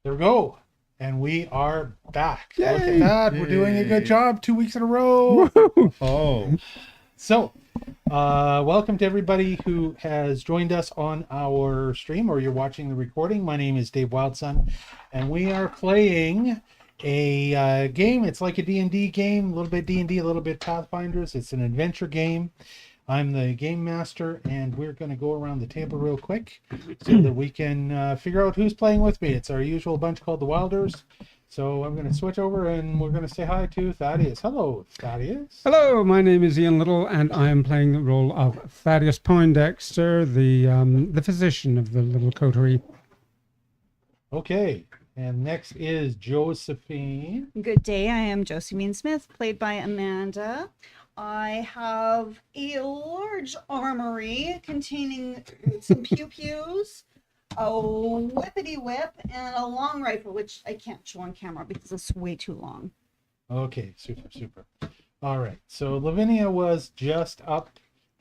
There we go. And we are back. Yay! Look at that. We're doing a good job 2 weeks in a row. Oh. So, welcome to everybody who has joined us on our stream or you're watching the recording. My name is Dave Wildson, and we are playing a game. It's like a D&D game, a little bit D&D, a little bit Pathfinders. It's an adventure game. I'm the game master, and we're going to go around the table real quick so that we can figure out who's playing with me. It's our usual bunch called the Wylders. So I'm going to switch over, and we're going to say hi to Thaddeus. Hello, Thaddeus. Hello, my name is Ian Little, and I am playing the role of Thaddeus Poindexter, the physician of the little coterie. Okay, and next is Josephine. Good day, I am Josephine Smith, played by Amanda. I have a large armory containing some pew-pews, a whippity whip, and a long rifle, which I can't show on camera because it's way too long. Okay, super. All right. So Lavinia was just up.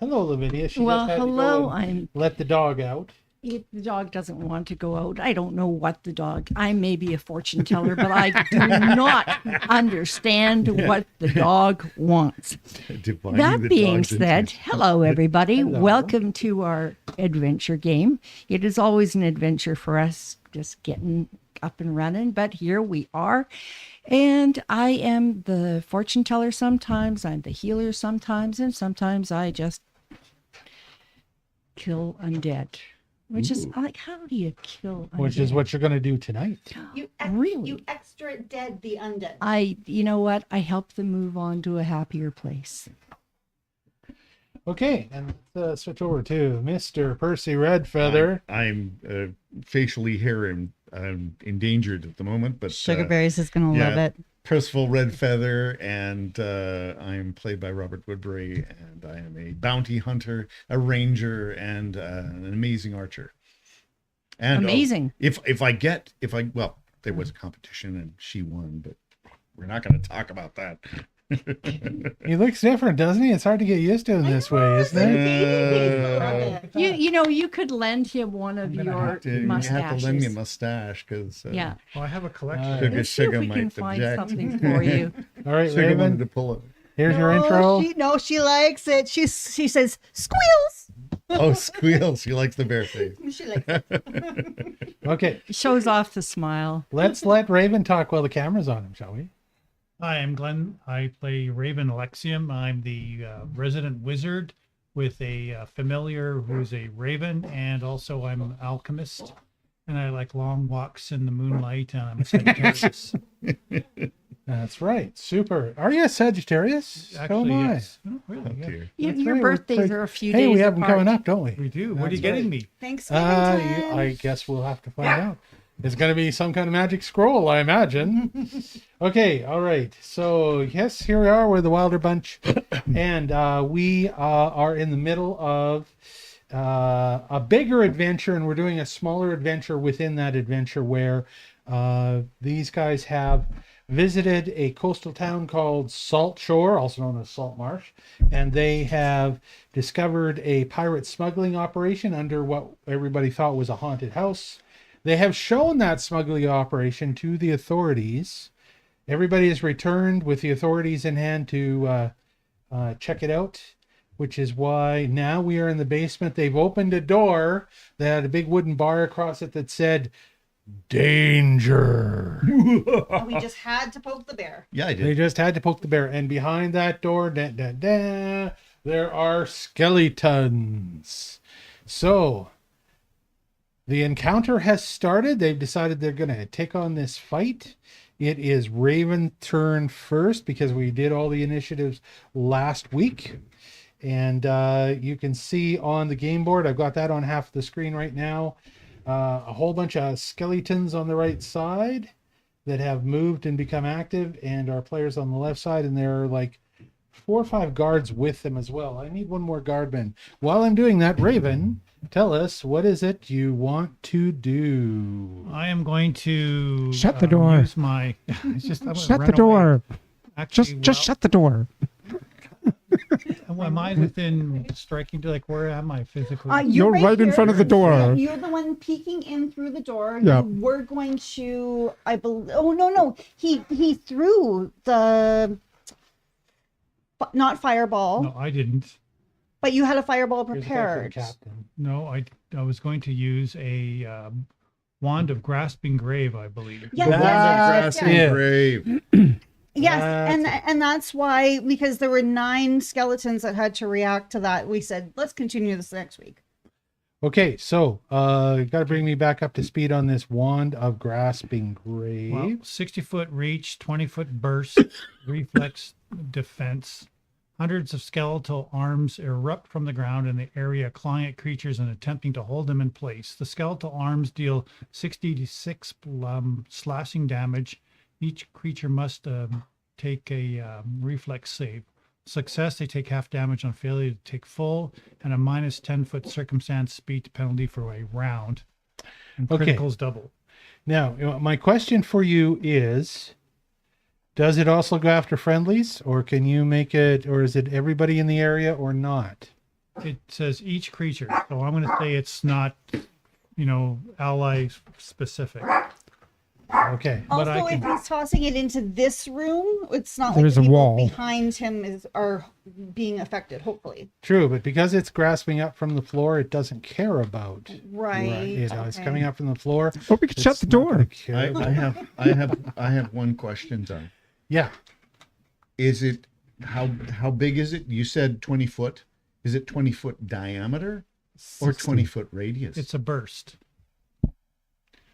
Hello, Lavinia. She Well, just had hello. to go and let the dog out. If the dog doesn't want to go out, I don't know what the dog. I may be a fortune teller, but I do not understand what the dog wants. That being said, hello everybody. Hello. Welcome to our adventure game. It is always an adventure for us, just getting up and running. But here we are, and I am the fortune teller sometimes. I'm the healer sometimes, and sometimes I just kill undead. Which is like, how do you kill undead? Which is what you're going to do tonight. Really? You extra dead the undead. You know what? I help them move on to a happier place. Okay, and let's switch over to Mr. Percy Redfeather. I'm facially here and endangered at the moment, but Sugarberries is going to love it. Percival Redfeather, and I'm played by Robert Woodbury, and I am a bounty hunter, a ranger, and an amazing archer. And Amazing. Well, there was a competition and she won, but we're not going to talk about that. He looks different, doesn't he? It's hard to get used to him this way, isn't it? You could lend him one of your You have to mustaches. lend me a mustache because Yeah. Oh, I have a collection. Let's see if we can find something for you. All right, Sugar wanted Raven, to pull it. here's your intro. She likes it. She says, squeals. Oh, squeals. She likes the bear face. She likes it. Okay, Shows off the smile. let's let Raven talk while the camera's on him, shall we? Hi, I'm Glenn. I play Raven Alexium. I'm the resident wizard with a familiar who's a raven, and also I'm an alchemist. And I like long walks in the moonlight, and I'm a Sagittarius. That's right. Super. Are you a Sagittarius? So Actually, am I. yes. Oh, really? Oh, Yeah. dear. That's Your right, we're birthdays pretty- are a few Hey, days we have them apart. coming up, don't we? We do. What are That's you getting right. me? Thanksgiving time. I guess we'll have to find out. It's going to be some kind of magic scroll, I imagine. Okay, all right. So, yes, here we are. We're the Wilder Bunch. And we are in the middle of a bigger adventure, and we're doing a smaller adventure within that adventure where these guys have visited a coastal town called Salt Shore, also known as Salt Marsh, and they have discovered a pirate smuggling operation under what everybody thought was a haunted house. They have shown that smuggling operation to the authorities. Everybody has returned with the authorities in hand to check it out, which is why now we are in the basement. They've opened a door that had a big wooden bar across it that said, "Danger." We just had to poke the bear. Yeah, I They did. just had to poke the bear. And behind that door, there are skeletons. So the encounter has started. They've decided they're going to take on this fight. It is Raven's turn first because we did all the initiatives last week. And you can see on the game board, I've got that on half the screen right now, a whole bunch of skeletons on the right side that have moved and become active, and our players on the left side, and there are like 4 or 5 guards with them as well. I need one more guardman. While I'm doing that, Raven, tell us, what is it you want to do? I am going to Shut the door. Use my. It's just, I'm gonna Shut run the door. away. Actually, Just shut the door. Am I within striking to, like, where am I physically? You're right in here. front of the door. You're the one peeking in through the door. Yeah. We're going to, I believe. Oh no! He threw the not fireball, No, I didn't. but you had a fireball Here's the guy for the prepared. captain. No, I was going to use a wand of grasping grave, I believe. Yes, The yes, wand of yes, grasping yes. grave. Yes, That's and that's why, because there were 9 skeletons that had to react to that. We said, let's continue this next week. Okay, so you got to bring me back up to speed on this wand of grasping grave. Well, 60-foot reach, 20-foot burst, reflex defense. Hundreds of skeletal arms erupt from the ground in the area, clawing at creatures and attempting to hold them in place. The skeletal arms deal 66 slashing damage. Each creature must take a reflex save. success, they take half damage. On failure, they take full, and a minus 10-foot circumstance speed penalty for a round. And Okay. criticals double. Now, my question for you is, does it also go after friendlies, or can you make it, or is it everybody in the area or not? It says each creature, so I'm going to say it's not, ally specific. Okay. But Also, I if can- he's tossing it into this room, it's not There like is the a people wall. behind him are being affected, hopefully. True, but because it's grasping up from the floor, it doesn't care about. Right. It's okay. coming up from the floor. Or we could shut It's the not gonna door. care I about- have one question, Don. Yeah. Is it how big is it? You said 20 foot. Is it 20-foot diameter or 20-foot radius? It's a burst.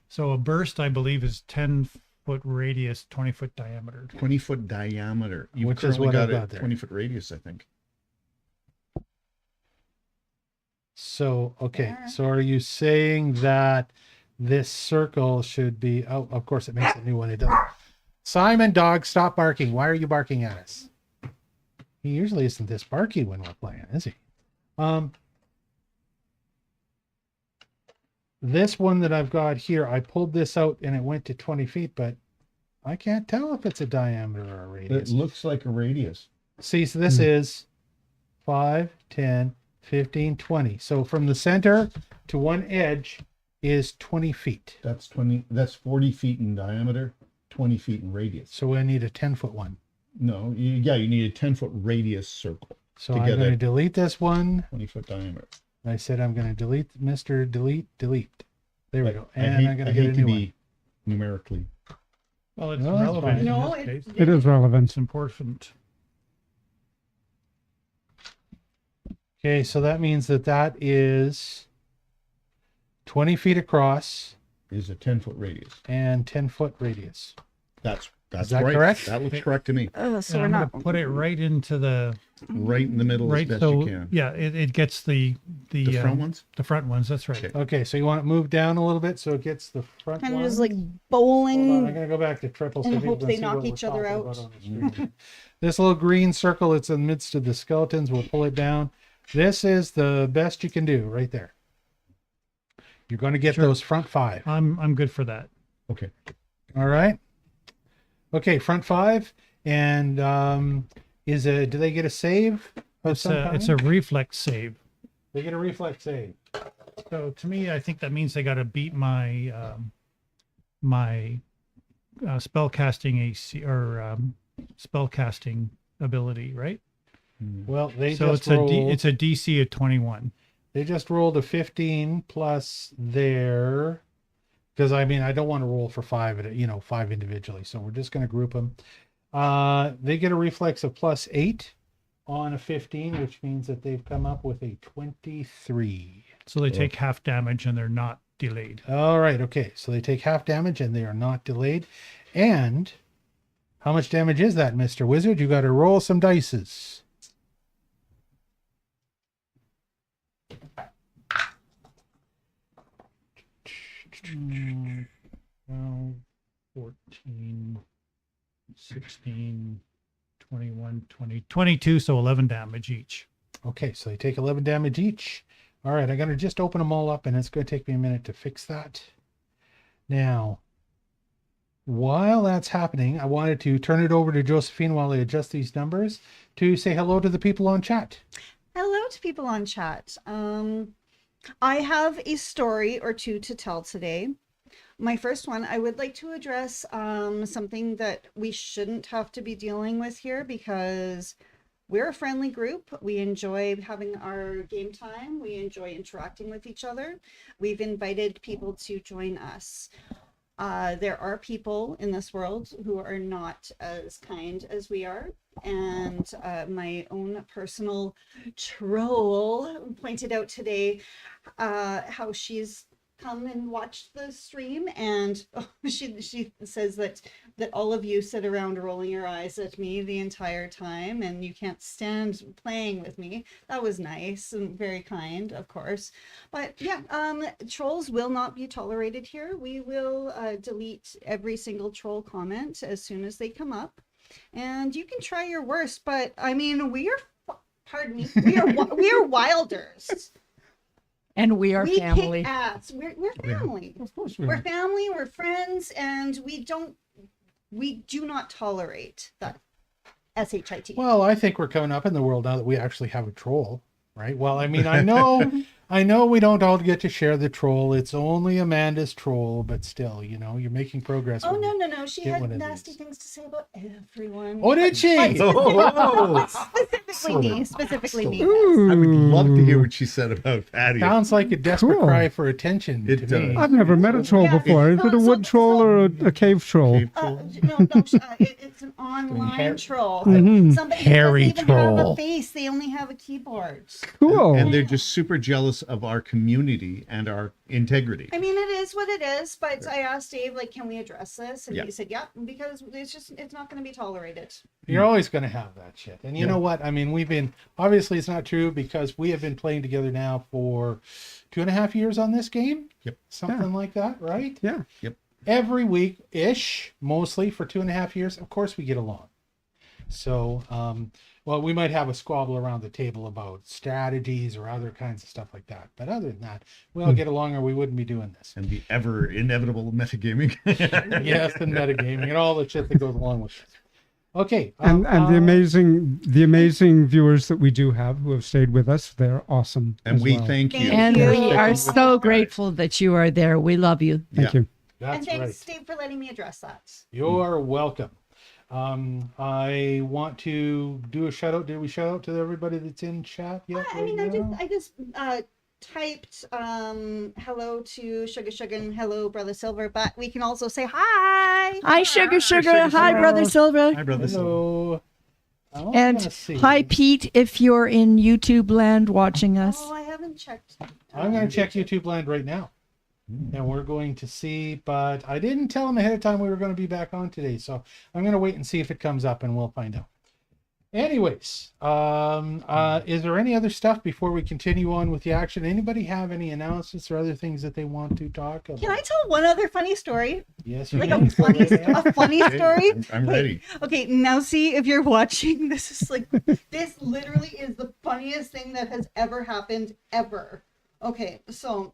So a burst, I believe, is 10-foot radius, 20-foot diameter. 20-foot diameter. You've Which is currently what I've got got a there. 20-foot radius, I think. So, okay. There. So are you saying that this circle should be, oh, of course it makes a new one. It does. Simon, dog, stop barking. Why are you barking at us? He usually isn't this barky when we're playing, is he? This one that I've got here, I pulled this out and it went to 20 feet, but I can't tell if it's a diameter or a It radius. looks like a radius. See, so this is 5, 10, 15, 20. So from the center to one edge is 20 feet. That's 40 feet in diameter, 20 feet in radius. So I need a 10-foot one. No, you need a 10-foot radius circle, So To I'm get going to it. delete this one. 20-foot diameter. I said I'm going to delete Mr. Delete. There we go. I And hate, I'm going I to get a hate to new one. be numerically. Well, it's No, that's relevant fine. in No, this case. It is relevant. It's important. Okay, so that means that is 20 feet across Is a 10-foot radius. and 10-foot radius. That's that right. correct? That looks correct to me. So And we're I'm not. going to put it right into the Right in the middle right. as best So you can. yeah, it gets the The front ones? The front ones. That's right. Okay. Okay, so you want it moved down a little bit so it gets the front Kind of one. just like Hold on, I'm bowling. going to go back to triple. so and people hope can they see knock what we're each other talking out. about on the screen. This little green circle, it's in the midst of the skeletons. We'll pull it down. This is the best you can do right there. You're going to get Sure. those front 5. I'm good for that. Okay. All right. Okay, front 5. And do they get a save of It's some a it's kind? a reflex save. They get a reflex save. So to me, I think that means they got to beat my my spell casting AC or spell casting ability, right? Well, they So just rolled. it's a DC of 21. They just rolled a 15 plus their, because I mean I don't want to roll for 5 5 individually, so we're just going to group them. They get a reflex of plus 8 on a 15, which means that they've come up with a 23. So they take half damage and they're not delayed. All right, okay, so they take half damage and they are not delayed. And how much damage is that, Mr. Wizard? You got to roll some dices. Mm, 12, 14, 16, 21, 20, 22, so 11 damage each. Okay, so they take 11 damage each. All right, I'm going to just open them all up, and it's going to take me a minute to fix that. Now, while that's happening, I wanted to turn it over to Josephine while I adjust these numbers to say hello to the people on chat. Hello to people on chat. I have a story or two to tell today. My first one, I would like to address something that we shouldn't have to be dealing with here because we're a friendly group. We enjoy having our game time. We enjoy interacting with each other. We've invited people to join us. There are people in this world who are not as kind as we are. And my own personal troll pointed out today how she's come and watched the stream, and she says that all of you sit around rolling your eyes at me the entire time and you can't stand playing with me. That was nice and very kind, of course. But yeah, trolls will not be tolerated here. We will delete every single troll comment as soon as they come up. and you can try your worst. But I mean, pardon me, we are Wylders. And we are We family. kick ass. We're family. Of course we We're are. family. We're friends, and we do not tolerate that shit. Well, I think we're coming up in the world now that we actually have a troll, right? Well, I mean, I know we don't all get to share the troll. It's only Amanda's troll, but still, you're making progress. Oh when you no! She get had one of nasty these. things to say about everyone. Oh, did she? Specifically me. Ooh. I would love to hear what she said about Patty. Sounds like a desperate Cool. cry for attention It to me. does. I've never met a troll Yeah. before. Is it a wood troll or a cave troll? Cave troll. No, it's an online troll. Mhm. Somebody Hairy who doesn't even have troll. a face; they only have a keyboard. Cool. And they're just super jealous of our community and our integrity. I mean, it is what it is. But I asked Dave, like, can we address this? And Yeah. he said, yeah, because it's not going to be tolerated. You're always going to have that shit. And you Yeah. know what? I mean, obviously it's not true because we have been playing together now for 2.5 years on this game. Yep. Something like that, right? Yeah. Every week-ish, mostly for 2.5 years. Of course we get along. So, well, we might have a squabble around the table about strategies or other kinds of stuff like that. But other than that, we all get along or we wouldn't be doing this. And the ever inevitable metagaming. Yes, and metagaming and all the shit that goes along with it. Okay. And the amazing viewers that we do have who have stayed with us, they're awesome. And as we well. thank you. And you. we are Sticking with so us. grateful that you are there. We love you. Thank Yeah. you. That's And thanks, right. Steve, for letting me address that. You're welcome. I want to do a shout out. Did we shout out to everybody that's in chat yet? I mean, right now? I just typed hello to Sugar and hello Brother Silver, but we can also say hi. Hi, Sugar. Sugar, Hi, Sugar. Brother Silver. Hi, brother. Hello. Oh, I'm And gonna see. hi, Pete, if you're in YouTube land watching us. Oh, I haven't checked. I'm going to check YouTube land right now. And we're going to see, but I didn't tell him ahead of time we were going to be back on today. So I'm going to wait and see if it comes up and we'll find out. Anyways, is there any other stuff before we continue on with the action? Anybody have any announcements or other things that they want to talk about? Can I tell one other funny story? Yes, you Like can. a funny Okay, story? I'm Wait, ready. Okay, now see if you're watching. This literally is the funniest thing that has ever happened ever. Okay, so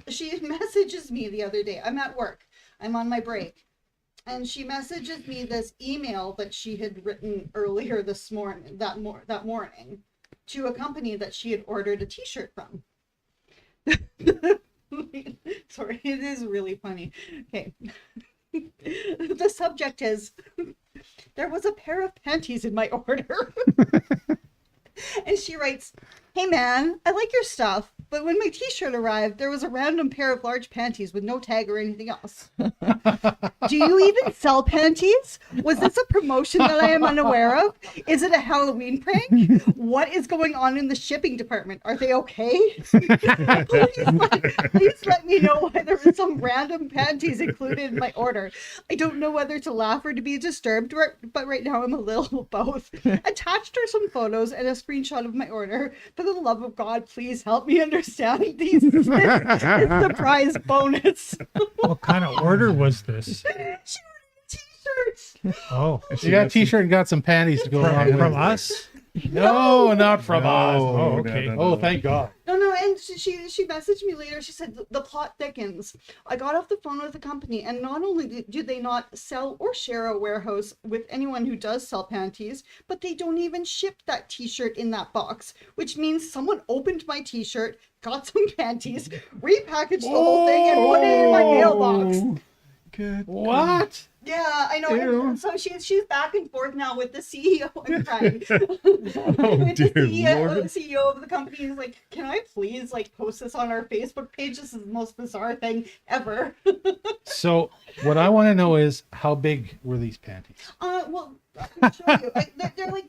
she messages me the other day. I'm at work. I'm on my break. And she messages me this email that she had written earlier that morning to a company that she had ordered a t-shirt from. Sorry, it is really funny. Okay. The subject is, there was a pair of panties in my order. And she writes, hey man, I like your stuff, but when my t-shirt arrived, there was a random pair of large panties with no tag or anything else. Do you even sell panties? Was this a promotion that I am unaware of? Is it a Halloween prank? What is going on in the shipping department? Are they okay? Please let me know why there was some random panties included in my order. I don't know whether to laugh or to be disturbed, but right now I'm a little both. Attached are some photos and a screenshot of my order. For the love of God, please help me understand these. This surprise bonus. What kind of order was this? She ordered t-shirts. Oh, You got a t-shirt and got some panties to go along with from it. us? No, not from us. No, Oh, no, okay. no, no, Oh, no. thank God. No, and she messaged me later. She said, the plot thickens. I got off the phone with the company, and not only do they not sell or share a warehouse with anyone who does sell panties, but they don't even ship that t-shirt in that box, which means someone opened my t-shirt, got some panties, repackaged the whole thing, and put it in my mailbox. Good. What? Yeah, I know. Ew. And so she's back and forth now with the CEO. I'm crying. Oh, With the dear Lord. CEO of the company is like, can I please post this on our Facebook page? This is the most bizarre thing ever. So what I want to know is how big were these panties? Well, I can show you. They're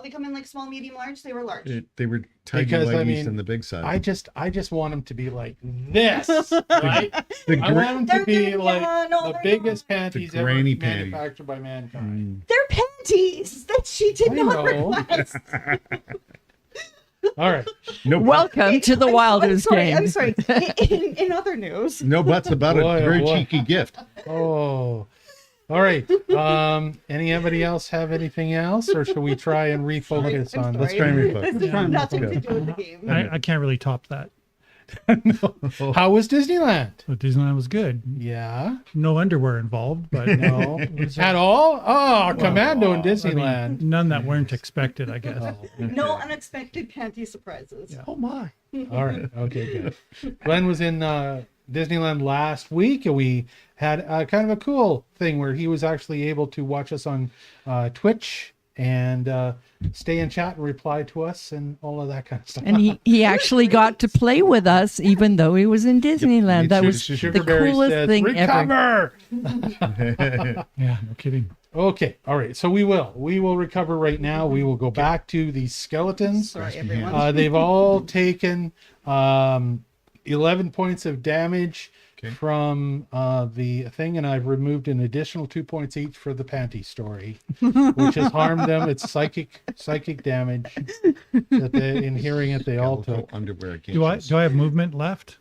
they come in small, medium, large. They were large. They were tidy Because, I whities mean, and the big side. I just want them to be like this, right? The I want them to be They're- like yeah, no, the they're biggest panties The ever granny panty. manufactured by mankind. They're panties that she did I not know. request. All right. No, Welcome to the Wilders game. I'm sorry. In other news. no buts about Boy, it. oh Very boy. cheeky gift. Oh, All right. Anybody else have anything else, or should we try and refocus I'm on? sorry. Let's try and refocus. Nothing to do with the game. I can't really top that. How was Disneyland? But Disneyland was good. Yeah. No underwear involved, but No. At all? Oh, Commando in Disneyland. none that weren't expected, I guess. Oh, No unexpected panty surprises. Yeah. Oh my. all right. Okay, good. Glenn was in Disneyland last week, and we had kind of a cool thing where he was actually able to watch us on Twitch and stay in chat and reply to us and all of that kind of stuff. And he actually got to play with us, even though he was in Disneyland. That was the Sugarberry coolest says, thing ever. Recover! Yeah, no kidding. Okay, all right. So we will recover right now. We will go back to these skeletons. Sorry, everyone. They've all taken 11 points of damage from the thing, and I've removed an additional 2 points each for the panty story, which has harmed them. It's psychic damage that in hearing it they all took. Underwear. Do I have movement left?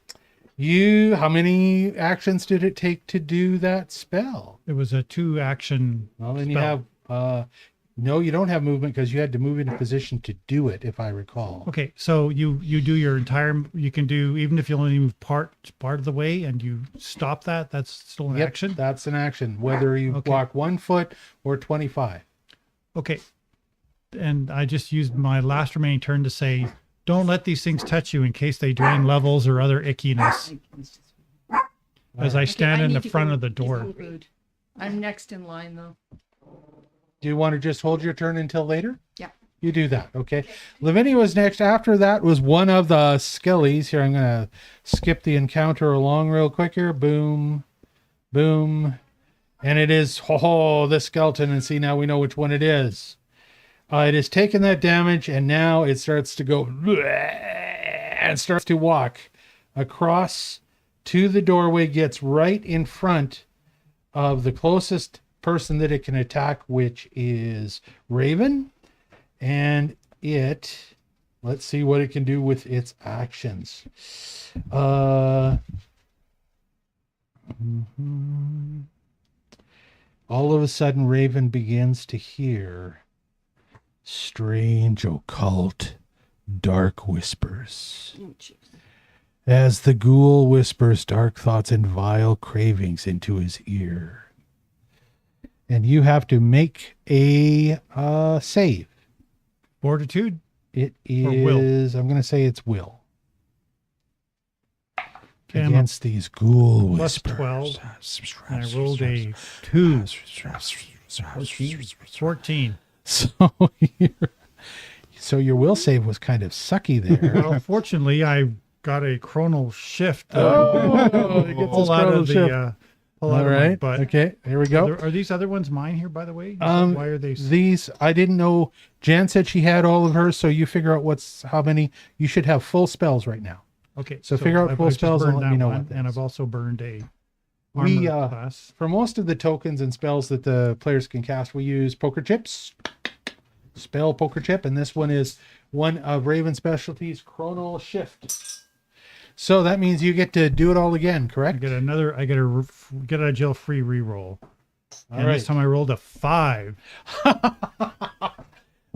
How many actions did it take to do that spell? It was a 2-action. Well, then you spell. have no, you don't have movement because you had to move into position to do it, if I recall. Okay, so you do your entire. You can do, even if you only move part of the way and you stop that. That's still an Yep, action. that's an action, whether you Okay. walk 1 foot or 25. Okay, and I just used my last remaining turn to say, don't let these things touch you in case they drain levels or other ickiness. As I stand in the front of the door. I'm next in line, though. Do you want to just hold your turn until later? Yeah. You do that, okay? Lavinia was next. After that was one of the skellies. Here, I'm going to skip the encounter along real quick here. Boom, boom. And it is, this skeleton. And see, now we know which one it is. It has taken that damage, and now it starts to go and starts to walk across to the doorway, gets right in front of the closest person that it can attack, which is Raven. And let's see what it can do with its actions. All of a sudden, Raven begins to hear strange, occult, dark whispers. As the ghoul whispers dark thoughts and vile cravings into his ear. And you have to make a save. Fortitude. It will. is, I'm going to say it's will. Okay, I'm Against these ghoul plus whispers. 12. And I rolled a 2. 14. So your will save was kind of sucky there. Well, fortunately, I got a chronal shift. It gets Pull us out chronal of shift. the. Pull All out of my right. butt. Okay. Here we go. Are these other ones mine here, by the way? Why are they? These? I didn't know. Jan said she had all of hers, so you figure out how many. You should have full spells right now. Okay. So figure out full just spells and burned let me that know one, what that and is. I've also burned a We, armor class. For most of the tokens and spells that the players can cast, we use poker chips. Spell poker chip, and this one is one of Raven's specialties, Chronal Shift. So that means you get to do it all again, I correct? get another. I get a get out of jail free reroll. And right. this time I rolled a 5.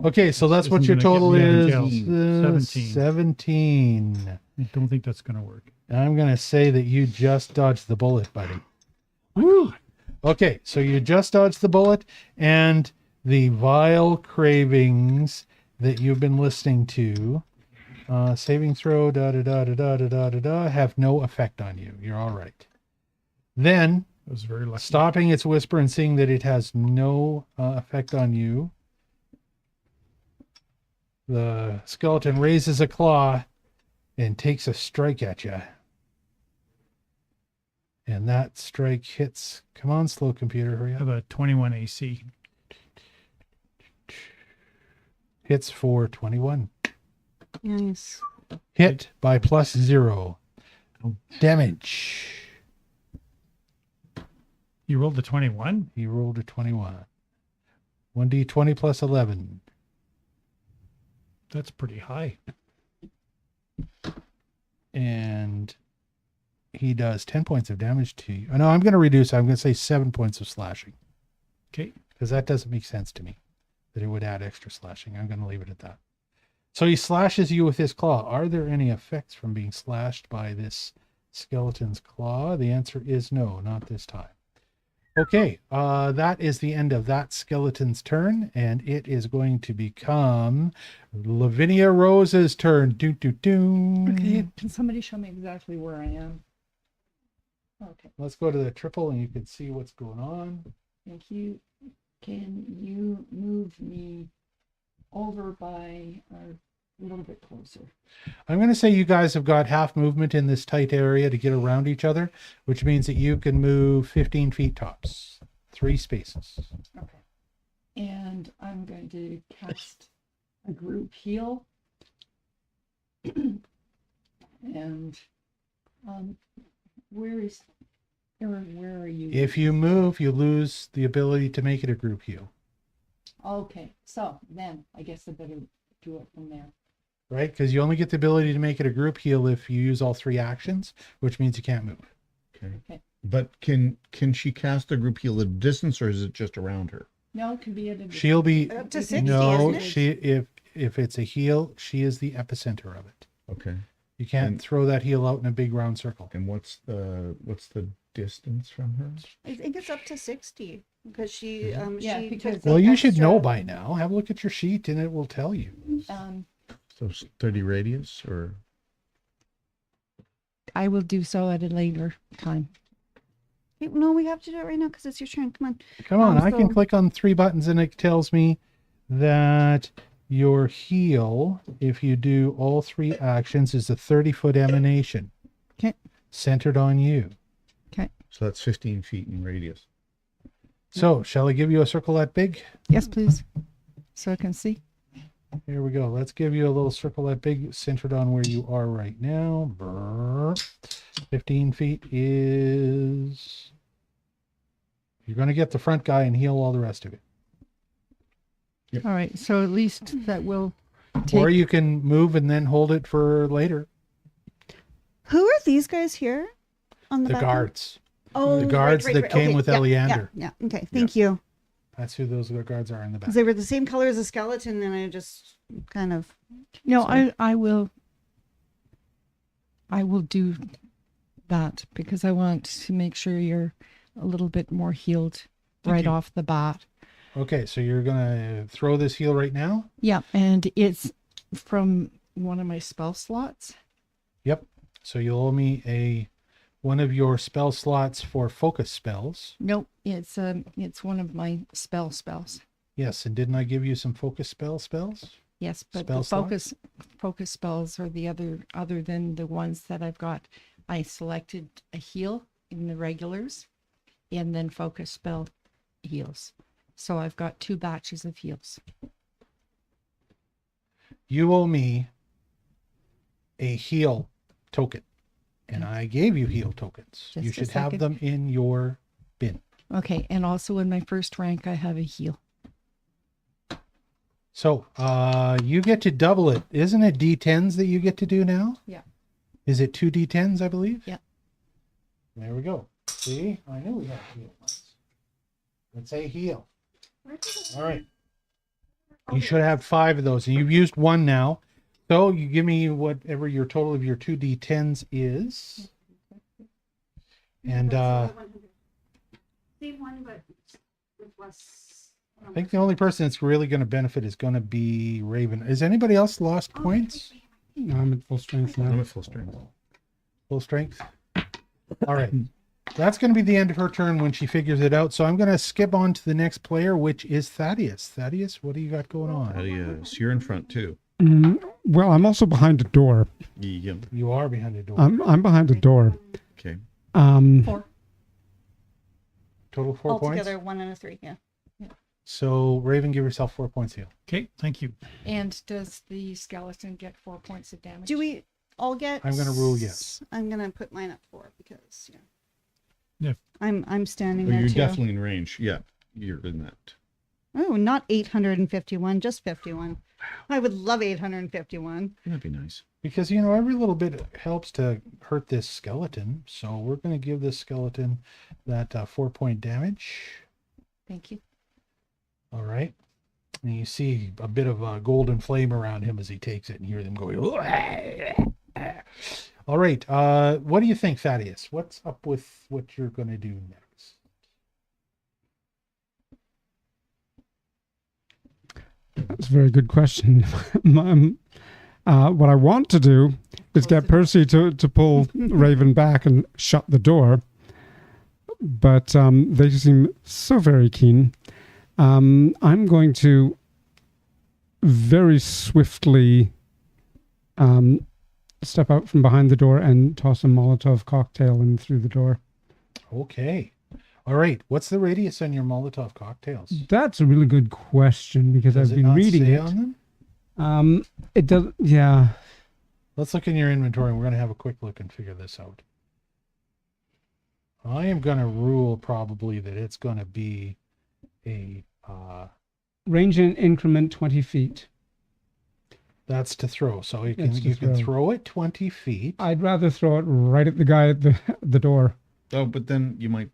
Okay, so that's what Isn't your gonna total get me is. out of jail. 17. 17. I don't think that's gonna work. I'm going to say that you just dodged the bullet, buddy. Woo! Okay, so you just dodged the bullet, and the vile cravings that you've been listening to, saving throw, have no effect on you. You're all right. Then, I was very lucky. stopping its whisper and seeing that it has no effect on you, the skeleton raises a claw and takes a strike at you. And that strike hits. Come on, slow computer, hurry I up. have a 21 AC. Hits for 21. Nice. Hit by +0. Damage. You rolled a 21. He rolled a 21. 1d20 plus 11. That's pretty high. And he does 10 points of damage to you. Oh, no, I'm going to reduce. I'm going to say 7 points of slashing. Okay. because that doesn't make sense to me that it would add extra slashing. I'm going to leave it at that. So he slashes you with his claw. Are there any effects from being slashed by this skeleton's claw? The answer is no, not this time. Okay, that is the end of that skeleton's turn, and it is going to become Lavinia Rose's turn. Do, do, do. Okay, can somebody show me exactly where I am? Okay, Let's go to the triple and you can see what's going on. thank you. Can you move me over by a little bit closer? I'm going to say you guys have got half movement in this tight area to get around each other, which means that you can move 15 feet tops, 3 spaces. Okay. And I'm going to cast a group heal. And where is Aaron, where are you? If you move, you lose the ability to make it a group heal, Okay, so then I guess I better do it from there. right? Because you only get the ability to make it a group heal if you use all 3 actions, which means you can't move. Okay. Okay. But can she cast a group heal at a distance, or is it just around her? No, it can be at a She'll be Up to 60, no, isn't it? she if it's a heal, she is the epicenter of it. Okay. You can't And- throw that heal out in a big round circle. And what's the distance from her? I think it's up to 60 because she Mm-hmm. Yeah, she because- took the Well, you should know extra- by now. Have a look at your sheet and it will tell you. So it's 30 radius, or I will do so at a later time. No, we have to do it right now because it's your turn. Come on. Come on, I can So- click on 3 buttons and it tells me that your heal, if you do all 3 actions, is a 30-foot emanation. Okay. Centered on you. so that's 15 feet in radius. So, shall I give you a circle that big? Yes, please. So I can see. Here we go. Let's give you a little circle that big, centered on where you are right now. Brrr. 15 feet is... You're going to get the front guy and heal all the rest of it. All right. So at least that will Or take. you can move and then hold it for later. Who are these guys here on the The back end? guards. Oh, the guards that came with yeah, Eleander. Yeah. Okay. Thank you. That's who those guards are in the back. Because they were the same color as the skeleton, and I just kind of. No, Sorry. I will. I will do that because I want to make sure you're a little bit more healed right you. off the bat. Okay, so you're going to throw this heal right now? Yeah, and it's from one of my spell slots. Yep. So you'll owe me one of your spell slots for focus spells. Nope, it's one of my spells. Yes, and didn't I give you some focus spells? Yes, but Spell the slots? focus spells are the other than the ones that I've got. I selected a heal in the regulars, and then focus spell heals. So I've got 2 batches of heals. You owe me a heal token, and I gave you heal tokens. Just You a should have second. them in your bin. Okay, and also in my first rank, I have a heal. So you get to double it. Isn't it D10s that you get to do now? Yeah. Is it 2 D10s, I believe? Yeah. There we go. See, I knew we had heal ones. Let's say heal. All right. You should have 5 of those, and you've used 1 now. So you give me whatever your total of your 2 D10s is. And Same one, but with less. I think the only person that's really going to benefit is going to be Raven. Has anybody else lost points? No, I'm at full strength I'm now. at full strength. Full strength? All right. That's going to be the end of her turn when she figures it out. So I'm going to skip on to the next player, which is Thaddeus. Thaddeus, what do you got going on? So you're in front too. Well, I'm also behind a door. Yeah. You are behind a door. I'm behind a door. Okay. 4 Total 4 points. altogether, 1 and a 3. Yeah. So Raven, give yourself 4 points heal. Okay, thank you. And does the skeleton get 4 points of damage? Do we all get? I'm gonna rule yes. I'm gonna put mine up 4 because Yeah. I'm standing Oh, there you're too. definitely in range. Yeah, you're in that. Oh, not 851, just 51. I would love 851. That'd be nice. Because, you know, every little bit helps to hurt this skeleton. So we're going to give this skeleton that 4-point damage. Thank you. All right. And you see a bit of a golden flame around him as he takes it, and hear them going. All right. What do you think, Thaddeus? What's up with what you're going to do next? That's a very good question. What I want to do is get Percy to pull Raven back and shut the door. But they seem so very keen. I'm going to very swiftly step out from behind the door and toss a Molotov cocktail in through the door. Okay. All right. What's the radius on your Molotov cocktails? That's a really good question because Does I've it been not reading say it. on them? It does. Yeah. Let's look in your inventory, and we're going to have a quick look and figure this out. I am going to rule probably that it's going to be a Range in increment 20 feet. that's to throw. So you It's to can throw. throw it 20 feet. I'd rather throw it right at the guy at the door. Oh, but then you might.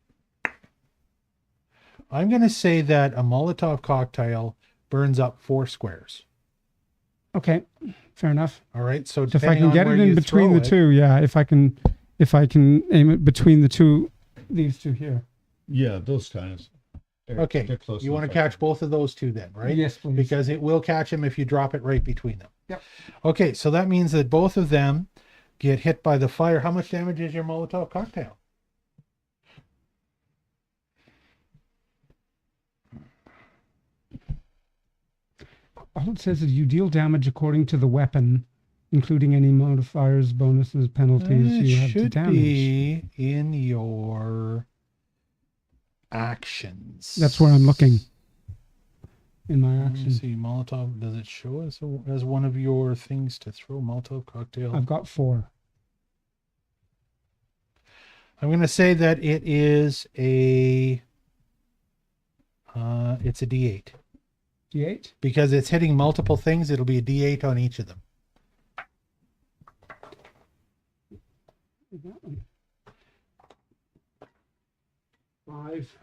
I'm going to say that a Molotov cocktail burns up 4 squares. Okay, fair enough. All right. So So if I depending can on get where it in you between throw the two, yeah. If I can aim it between these two here. Yeah, those times. Okay. You want to catch both of those two then, right? Yes, please. Because it will catch him if you drop it right between them. Yep. Okay, so that means that both of them get hit by the fire. How much damage is your Molotov cocktail? All it says is you deal damage according to the weapon, including any modifiers, bonuses, penalties It you have to should damage. be in your actions. That's where I'm looking in my Let me action. see, Molotov. Does it show as one of your things to throw Molotov cocktail? I've got 4. I'm going to say that it is a. It's a D8 D8. because it's hitting multiple things. It'll be a D8 on each of them. That one. 5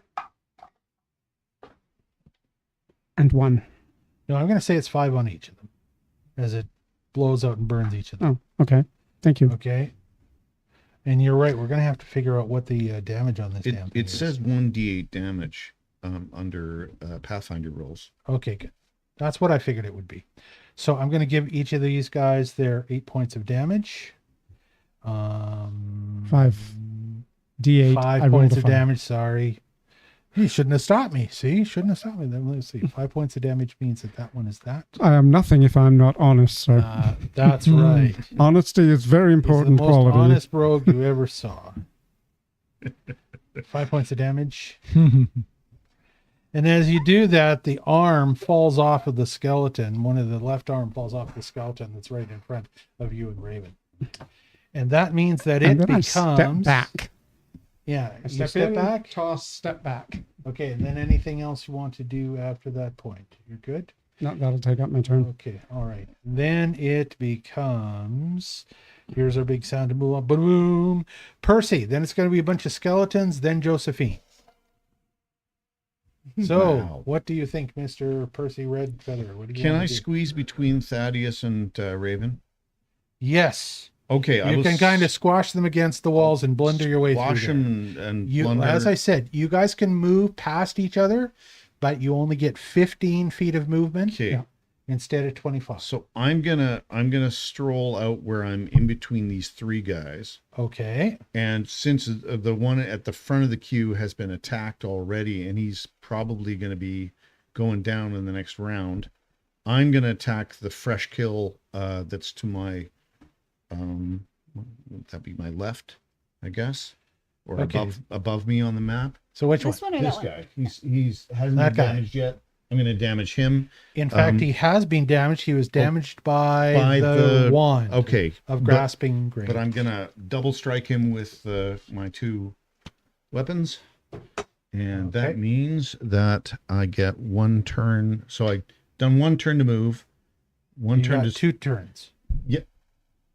and 1. No, I'm going to say it's 5 on each of them, as it blows out and burns each of them. Oh, okay. Thank you. Okay. And you're right. We're going to have to figure out what the damage on this damn thing It is. says 1d8 damage under Pathfinder rolls. Okay, good. That's what I figured it would be. So I'm going to give each of these guys their 8 points of damage. 5 D8. 5 I rolled points a of 5. damage. Sorry. You shouldn't have stopped me. See, you shouldn't have stopped me. Then let's see. 5 points of damage means that one is that. I am nothing if I'm not honest, sir. That's right. Honesty is very important He's the most quality. honest rogue you ever saw. 5 points of damage. And as you do that, the arm falls off of the skeleton. One of the left arm falls off the skeleton that's right in front of you and Raven. And that means that And it then I becomes. step back. Yeah, I you step in, back. toss, step back. Okay, and then anything else you want to do after that point? You're good? No, that'll take up my turn. Okay, all right. Then it becomes. Here's our big sound to move on. Boom. Percy. Then it's going to be a bunch of skeletons, then Josephine. So, Wow. what do you think, Mr. Percy Redfeather? What do you Can wanna I do? squeeze between Thaddeus and Raven? Yes. Okay, I You will can kind of squash them against the walls and blunder your way through squash there. him and You, blunder. as I said, you guys can move past each other, but you only get 15 feet of movement Okay. Yeah. instead of 25. So I'm gonna stroll out where I'm in between these 3 guys. Okay. And since the one at the front of the queue has been attacked already, and he's probably going to be going down in the next round, I'm going to attack the fresh kill that's to my, would that be my left, I guess, or Okay. above me on the map. So which This one? one or This that one? guy, he's hasn't That been guy. damaged yet. I'm going to damage him In fact, he has been damaged. He was damaged by, by the the- wand Okay, of but- grasping grain. but I'm gonna double strike him with my 2 weapons, and Okay. that means that I get 1 turn. So I done 1 turn to move, 1 You turn got to 2 turns. Yep.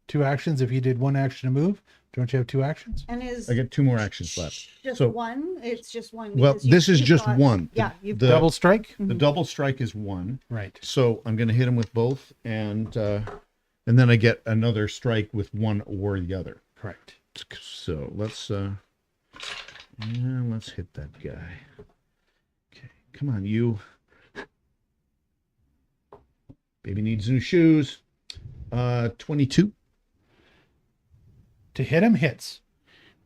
2 actions. If you did 1 action to move, Don't you have 2 actions? And is I get 2 more actions left. just So- one? It's just one. Well, because this is you've just got- one. Yeah, you've The- Double strike? The double strike is 1. Right. So I'm going to hit him with both, and then I get another strike with one or the other. Correct. So let's hit that guy. Okay, come on, you. Baby needs new shoes. 22. To hit him hits.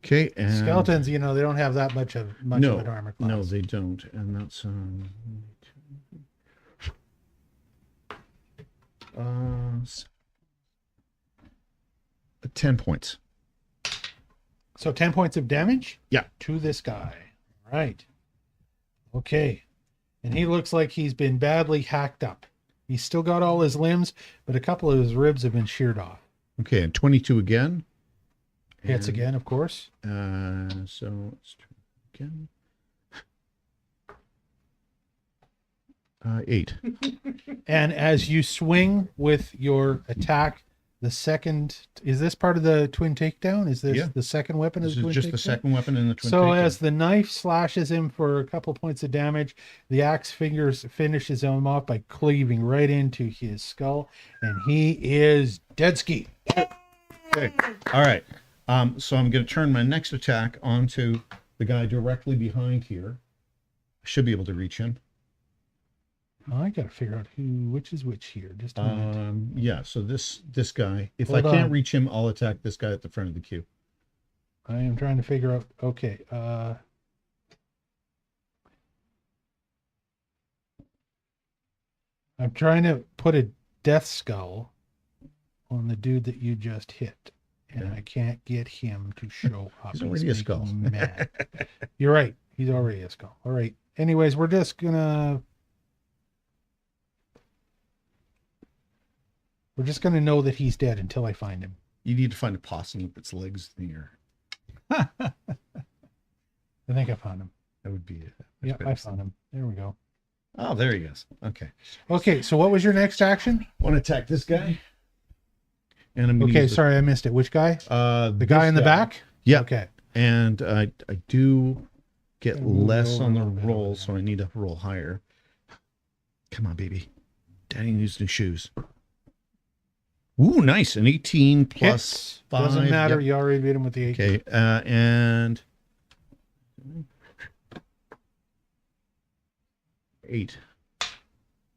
Okay, and Skeletons, they don't have that much of an armor class. no, they don't, and that's 10 points. So 10 points of damage? Yeah. To this guy. All right. Okay. And he looks like he's been badly hacked up. He's still got all his limbs, but a couple of his ribs have been sheared off. Okay, and 22 again. Hits And, again, of course. So let's try again. 8. And as you swing with your attack, the second, is this part of the twin takedown? Is this Yeah. the second weapon of This the is twin just takedown? the second weapon in the twin So takedown. as the knife slashes him for a couple points of damage, the axe fingers finishes him off by cleaving right into his skull, and he is dead ski. Okay. All right. So I'm going to turn my next attack onto the guy directly behind here. I should be able to reach him. I gotta figure out which is which here. Just a minute. Yeah. So this guy. If Hold I can't on. reach him, I'll attack this guy at the front of the queue. I am trying to figure out. Okay. I'm trying to put a death skull on the dude that you just hit, and Okay. I can't get him to show up. He's already a skull. making me mad. You're right. He's already a skull. All right. Anyways, we're just gonna know that he's dead until I find him. You need to find a possum with its legs in the air. I think I found him. That would be it. Yeah, I found him. There we go. Oh, there he goes. Okay. Okay, so what was your next action? Want to attack this guy? And I'm gonna Okay, use the- sorry, I missed it. Which guy? The guy this in the back? Yeah. Okay. And I do get Gonna move less over on a the little bit roll, over so I need to roll higher. Come on, baby. Daddy needs new shoes. Ooh, nice. An 18 plus Hits. 5. Doesn't matter. Yep. You already beat him with the 8. Okay. And 8.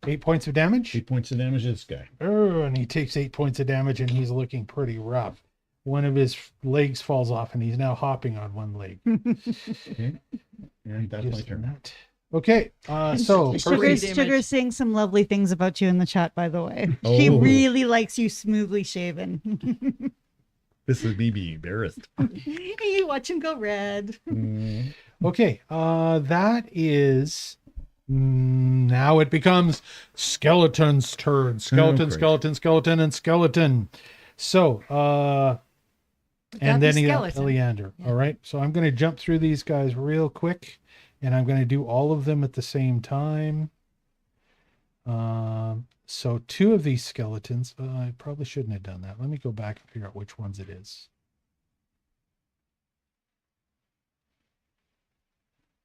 8 points of damage. 8 points of damage to this guy. Oh, and he takes 8 points of damage, and he's looking pretty rough. One of his legs falls off, and he's now hopping on one leg. Okay. And that's my Gives him turn. that. Okay, so Sugar, Percy, Sugar's saying some lovely things about you in the chat, by the way. She Oh. really likes you smoothly shaven. This is me being embarrassed. You watch him go red. okay, that is now it becomes Skeleton's turn. Skeleton, Okay. skeleton, skeleton, and skeleton. So, and the then skeleton. Eleander. Yeah. All right. So I'm going to jump through these guys real quick, and I'm going to do all of them at the same time. So 2 of these skeletons, I probably shouldn't have done that. Let me go back and figure out which ones it is.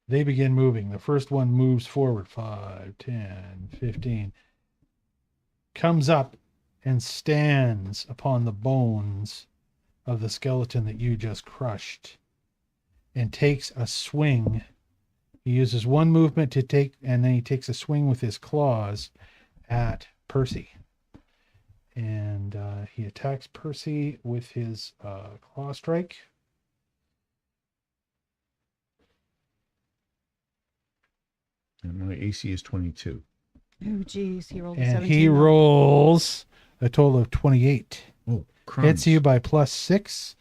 They begin moving. The first one moves forward 5, 10, 15, comes up and stands upon the bones of the skeleton that you just crushed and takes a swing. He uses one movement to take, and then he takes a swing with his claws at Percy. And he attacks Percy with his claw strike. And my AC is 22. Oh, geez. He rolled a And 17. he rolls a total of 28. Oh, crumbs. Hits you by +6.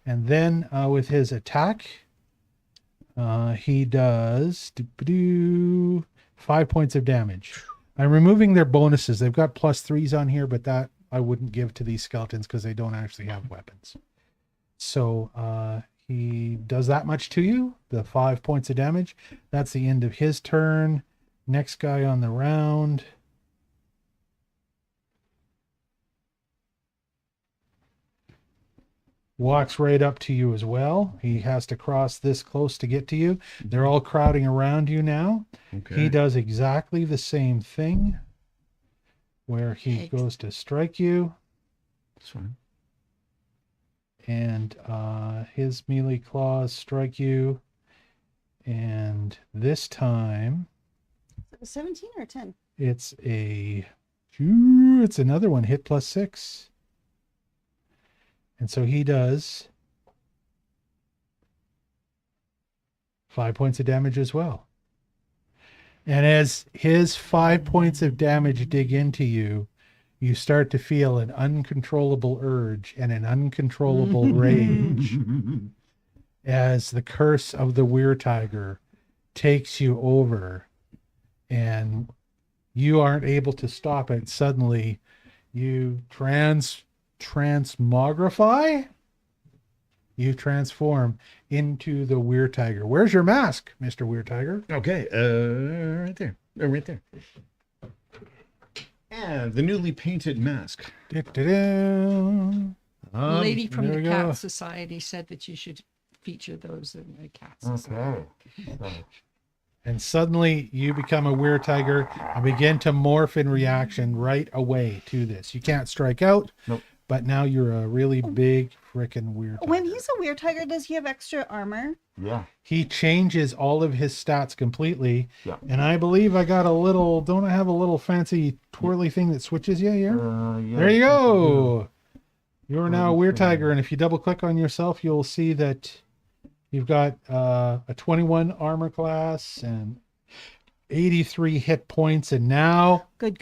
And then with his attack, he does 5 points of damage. I'm removing their bonuses. They've got +3s on here, but that I wouldn't give to these skeletons because they don't actually have weapons. So he does that much to you, the 5 points of damage. That's the end of his turn. Next guy on the round. walks right up to you as well. He has to cross this close to get to you. They're all crowding around you now. Okay. He does exactly the same thing where he Right. goes to strike you, That's fine. and his melee claws strike you. And this time 17 or 10? it's another one, hit +6. And so he does 5 points of damage as well. And as his 5 points of damage dig into you, you start to feel an uncontrollable urge and an uncontrollable rage as the curse of the Weir Tiger takes you over, and you aren't able to stop it. Suddenly, you transmogrify. You transform into the Weir Tiger. Where's your mask, Mr. Weir Tiger? Okay, right there. Right there. And the newly painted mask. Da-da-da. The lady from there the we Cat go. Society said that you should feature those in the Cat Society. Okay. And suddenly you become a Weir Tiger and begin to morph in reaction right away to this. You can't strike out, Nope. but now you're a really big frickin' Weir Tiger. When he's a Weird Tiger, does he have extra armor? Yeah. He changes all of his stats completely. Yeah. And I believe I got don't I have a little fancy twirly thing that switches you here? Yeah. There you go. You're now a Weir Tiger. And if you double click on yourself, you'll see that you've got a 21 armor class and 83 hit points. And now Good.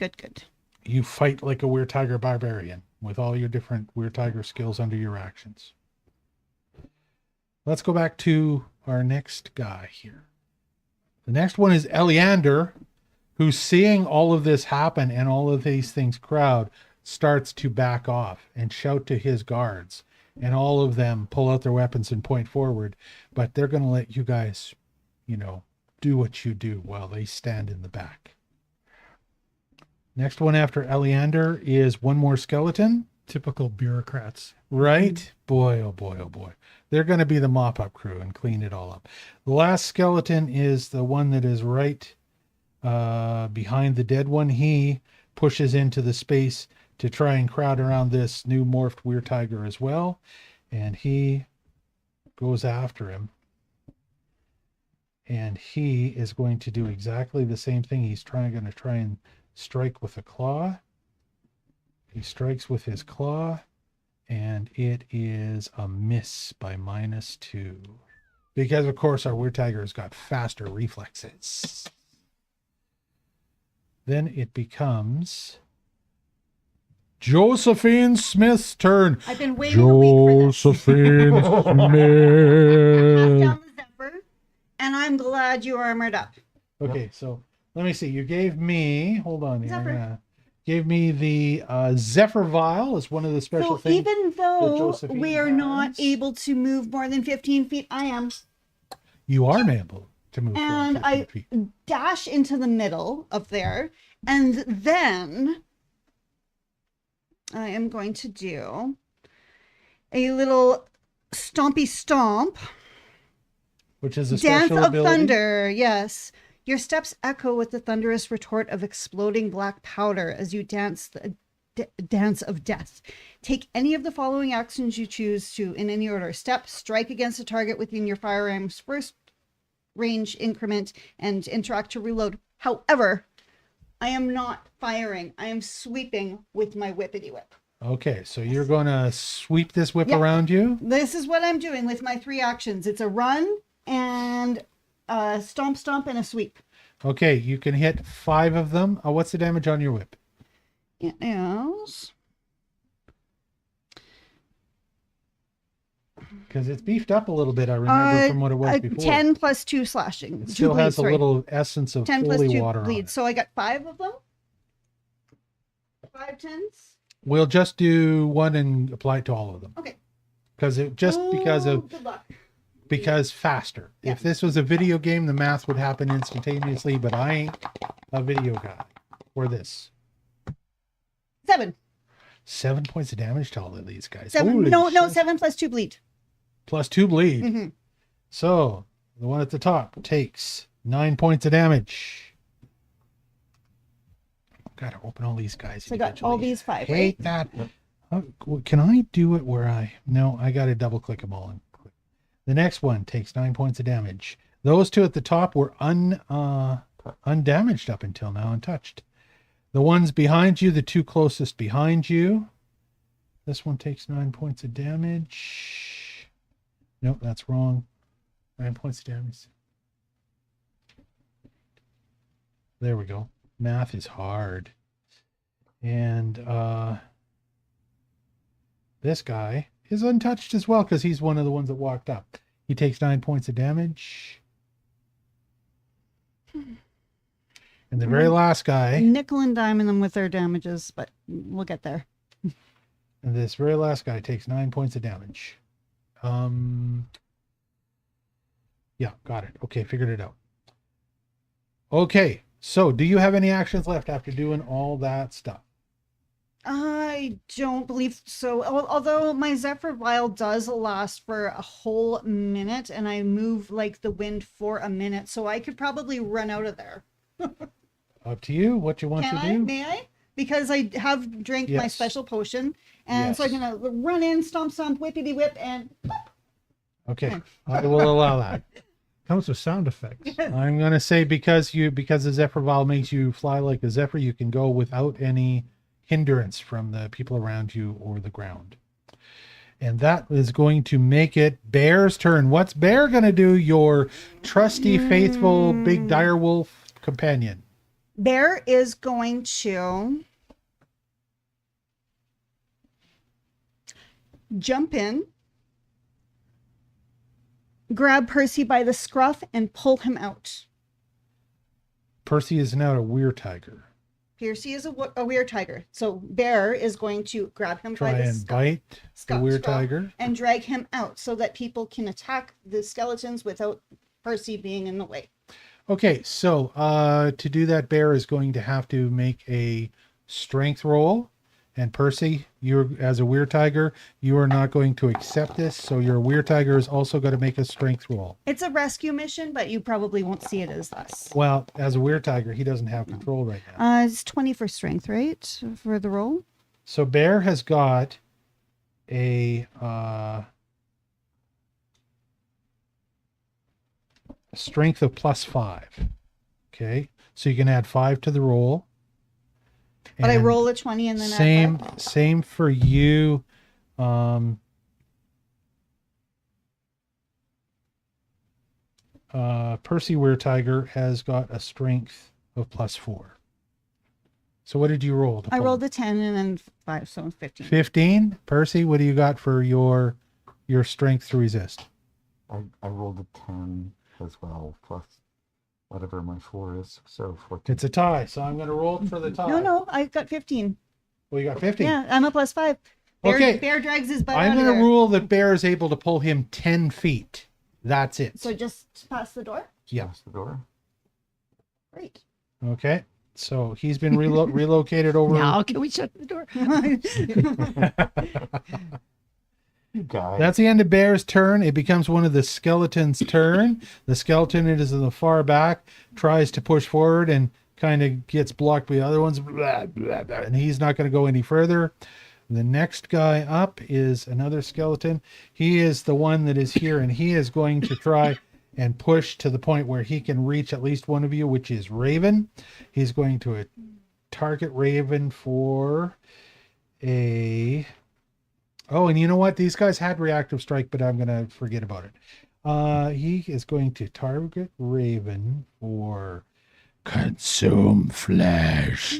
you fight like a Weir Tiger barbarian with all your different Weir Tiger skills under your actions. Let's go back to our next guy here. The next one is Eleander, who's seeing all of this happen and all of these things crowd, starts to back off and shout to his guards. And all of them pull out their weapons and point forward. But they're going to let you guys, do what you do while they stand in the back. Next one after Eleander is one more skeleton. Typical bureaucrats. Right? Boy, oh boy, oh boy. They're going to be the mop-up crew and clean it all up. The last skeleton is the one that is right behind the dead one. He pushes into the space to try and crowd around this new morphed Weir Tiger as well. And he goes after him. And he is going to do exactly the same thing. He's going to try and strike with a claw. He strikes with his claw, and it is a miss by -2. Because, of course, our Weir Tiger's got faster reflexes. Then it becomes Josephine Smith's turn. I've been waiting a week for this. Josephine Pass Smith. down the Zephyr, and I'm glad you armored up. Okay, so let me see. You gave me, hold on here. Zephyr. Gave me the Zephyr Vial as one of the special So things. even though Josephine we are not has. able to move more than 15 feet, I am. You are able to move forward And 15 I feet. dash into the middle of there, and then I am going to do a little stompy stomp. Which is a Dance special of ability. Thunder, yes. Your steps echo with the thunderous retort of exploding black powder as you dance the dance of death. Take any of the following actions you choose to in any order. Step, strike against a target within your firearm's first range increment, and interact to reload. However, I am not firing. I am sweeping with my whippity whip. Okay, so you're going to sweep this whip Yeah. around you. This is what I'm doing with my 3 actions. It's a run and a stomp, and a sweep. Okay, you can hit 5 of them. What's the damage on your whip? It is Because it's beefed up a little bit, I remember, from what it was before. 10 plus 2 slashing. It 2 still bleeds, has a sorry. little essence of 10 plus holy 2 water on bleeds. it. So I got 5 of them. 5 tens. We'll just do one and apply it to all of them. Okay. Because Good luck. because faster. Yeah. If this was a video game, the math would happen instantaneously, but I ain't a video guy for this. 7. 7 points of damage to all of these guys. Seven. Holy No, shit. 7 plus 2 bleed. Plus 2 bleed. hmm So the one at the top takes 9 points of damage. Gotta open all these guys. So I got all individually. these 5, Hate right? that. Can I do it where I got to double click them all. And click. The next one takes 9 points of damage. Those two at the top were undamaged up until now, untouched. The ones behind you, the two closest behind you. This one takes 9 points of damage. Nope, that's wrong. 9 points of damage. There we go. Math is hard. And this guy is untouched as well because he's one of the ones that walked up. He takes 9 points of damage. And the very last guy, Nickel and diming them with their damages, but we'll get there. and this very last guy takes 9 points of damage. Yeah, got it. Okay, figured it out. Okay, so do you have any actions left after doing all that stuff? I don't believe so. Although my Zephyr Vial does last for a whole minute, and I move like the wind for a minute, so I could probably run out of there. Up to you. What you want Can to I? do? May I? Because I have drank my Yes. special potion, and so I'm Yes. gonna run in, stomp, stomp, whippity whip, and Okay, I will allow that. Comes with sound effects. I'm gonna say because the Zephyr Vial makes you fly like a Zephyr, you can go without any hindrance from the people around you or the ground. And that is going to make it Bear's turn. What's Bear gonna do? Your trusty, faithful, big dire wolf companion. Bear is going to jump in, grab Percy by the scruff, and pull him out. Percy is now a weird tiger. Percy is a weird tiger. So Bear is going to grab him Try by the and bite the scruff weird tiger. and drag him out so that people can attack the skeletons without Percy being in the way. Okay, so to do that, Bear is going to have to make a strength roll. And Percy, you're as a weird tiger, you are not going to accept this. So your weird tiger is also going to make a strength roll. It's a rescue mission, but you probably won't see it as thus. Well, as a weird tiger, he doesn't have control right now. It's 20 for strength, right? For the roll? So Bear has got a strength of +5. Okay, so you can add 5 to the roll. But I And roll a 20 and then same add 5. same for you. Percy Weird Tiger has got a strength of +4. So what did you roll? I rolled a 10 and then 5, so 15. 15. Percy, what do you got for your strength to resist? I rolled a 10 as well, plus whatever my 4 is, so 14. It's a tie, so I'm going to roll for the tie. No, I got 15. Well, you got 15. Yeah, I'm a +5. Bear, Okay. Bear drags his butt I'm out going of to there. rule that Bear is able to pull him 10 feet. That's it. So just pass the door? Yeah. Close the door. Great. Okay. So he's been relocated over. Now can we shut the door? You guys. That's the end of Bear's turn. It becomes one of the skeleton's turn. The skeleton is in the far back, tries to push forward and kind of gets blocked by the other ones. Blah, blah, blah, and he's not going to go any further. The next guy up is another skeleton. He is the one that is here, and he is going to try and push to the point where he can reach at least one of you, which is Raven. He's going to target Raven for a... Oh, and you know what? These guys had reactive strike, but I'm going to forget about it. He is going to target Raven for consume flesh.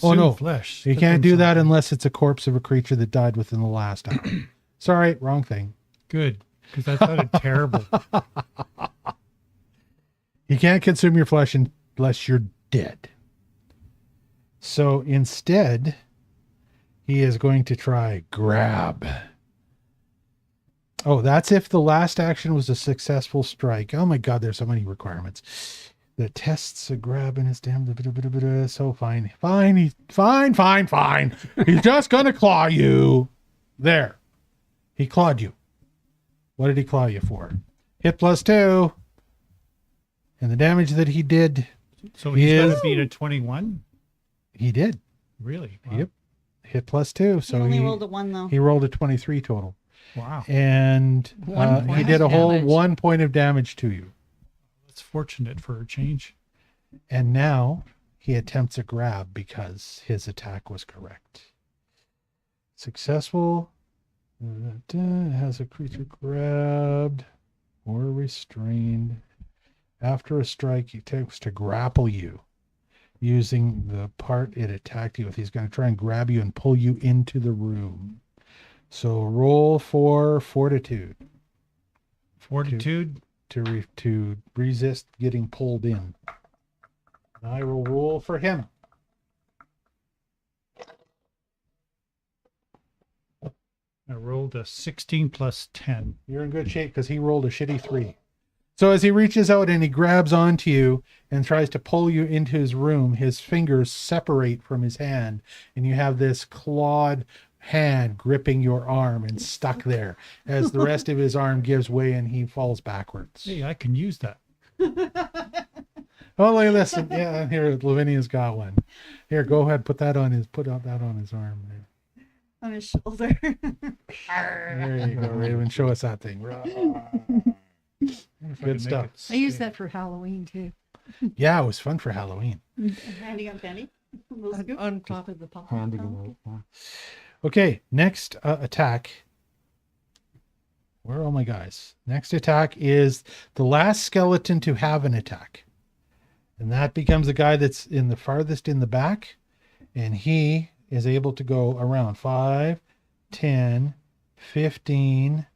Oh, no. Flesh. You can't do that unless it's a corpse of a creature that died within the last hour. Sorry, wrong thing. Good, because that sounded terrible. You can't consume your flesh unless you're dead. So instead, he is going to try grab. Oh, that's if the last action was a successful strike. Oh my God, there's so many requirements. that tests a grab in his damn. So fine. Fine. He's just going to claw you. There. He clawed you. What did he claw you for? Hit +2. And the damage that he did, So he's got Is- to beat a 21? he did. Really? Wow. Yep. Hit +2. He So only rolled a 1 though. he rolled a 23 total. Wow. And One he point did a of whole damage. 1 point of damage to you. That's fortunate for a change. And now he attempts a grab because his attack was correct. Successful. Has a creature grabbed or restrained. After a strike, he attempts to grapple you using the part it attacked you with. He's going to try and grab you and pull you into the room. So roll for fortitude Fortitude. to resist getting pulled in. And I will roll for him. I rolled a 16 plus 10. You're in good shape because he rolled a shitty 3. So as he reaches out and he grabs onto you and tries to pull you into his room, his fingers separate from his hand, and you have this clawed hand gripping your arm and stuck there as the rest of his arm gives way and he falls backwards. Hey, I can use that. Oh, look at this. Yeah, here, Lavinia's got one. Here, go ahead, put that on his arm there. On his shoulder. There you go, Raven. Show us that thing. If I can Good make stuff. it I use stick. that for Halloween too. Yeah, it was fun for Halloween. Handy on Fanny. Little scoop. On top of the pop. Handing it out. Yeah. Okay, next attack. Where are all my guys? Next attack is the last skeleton to have an attack. And that becomes the guy that's in the farthest in the back. And he is able to go around 5, 10, 15,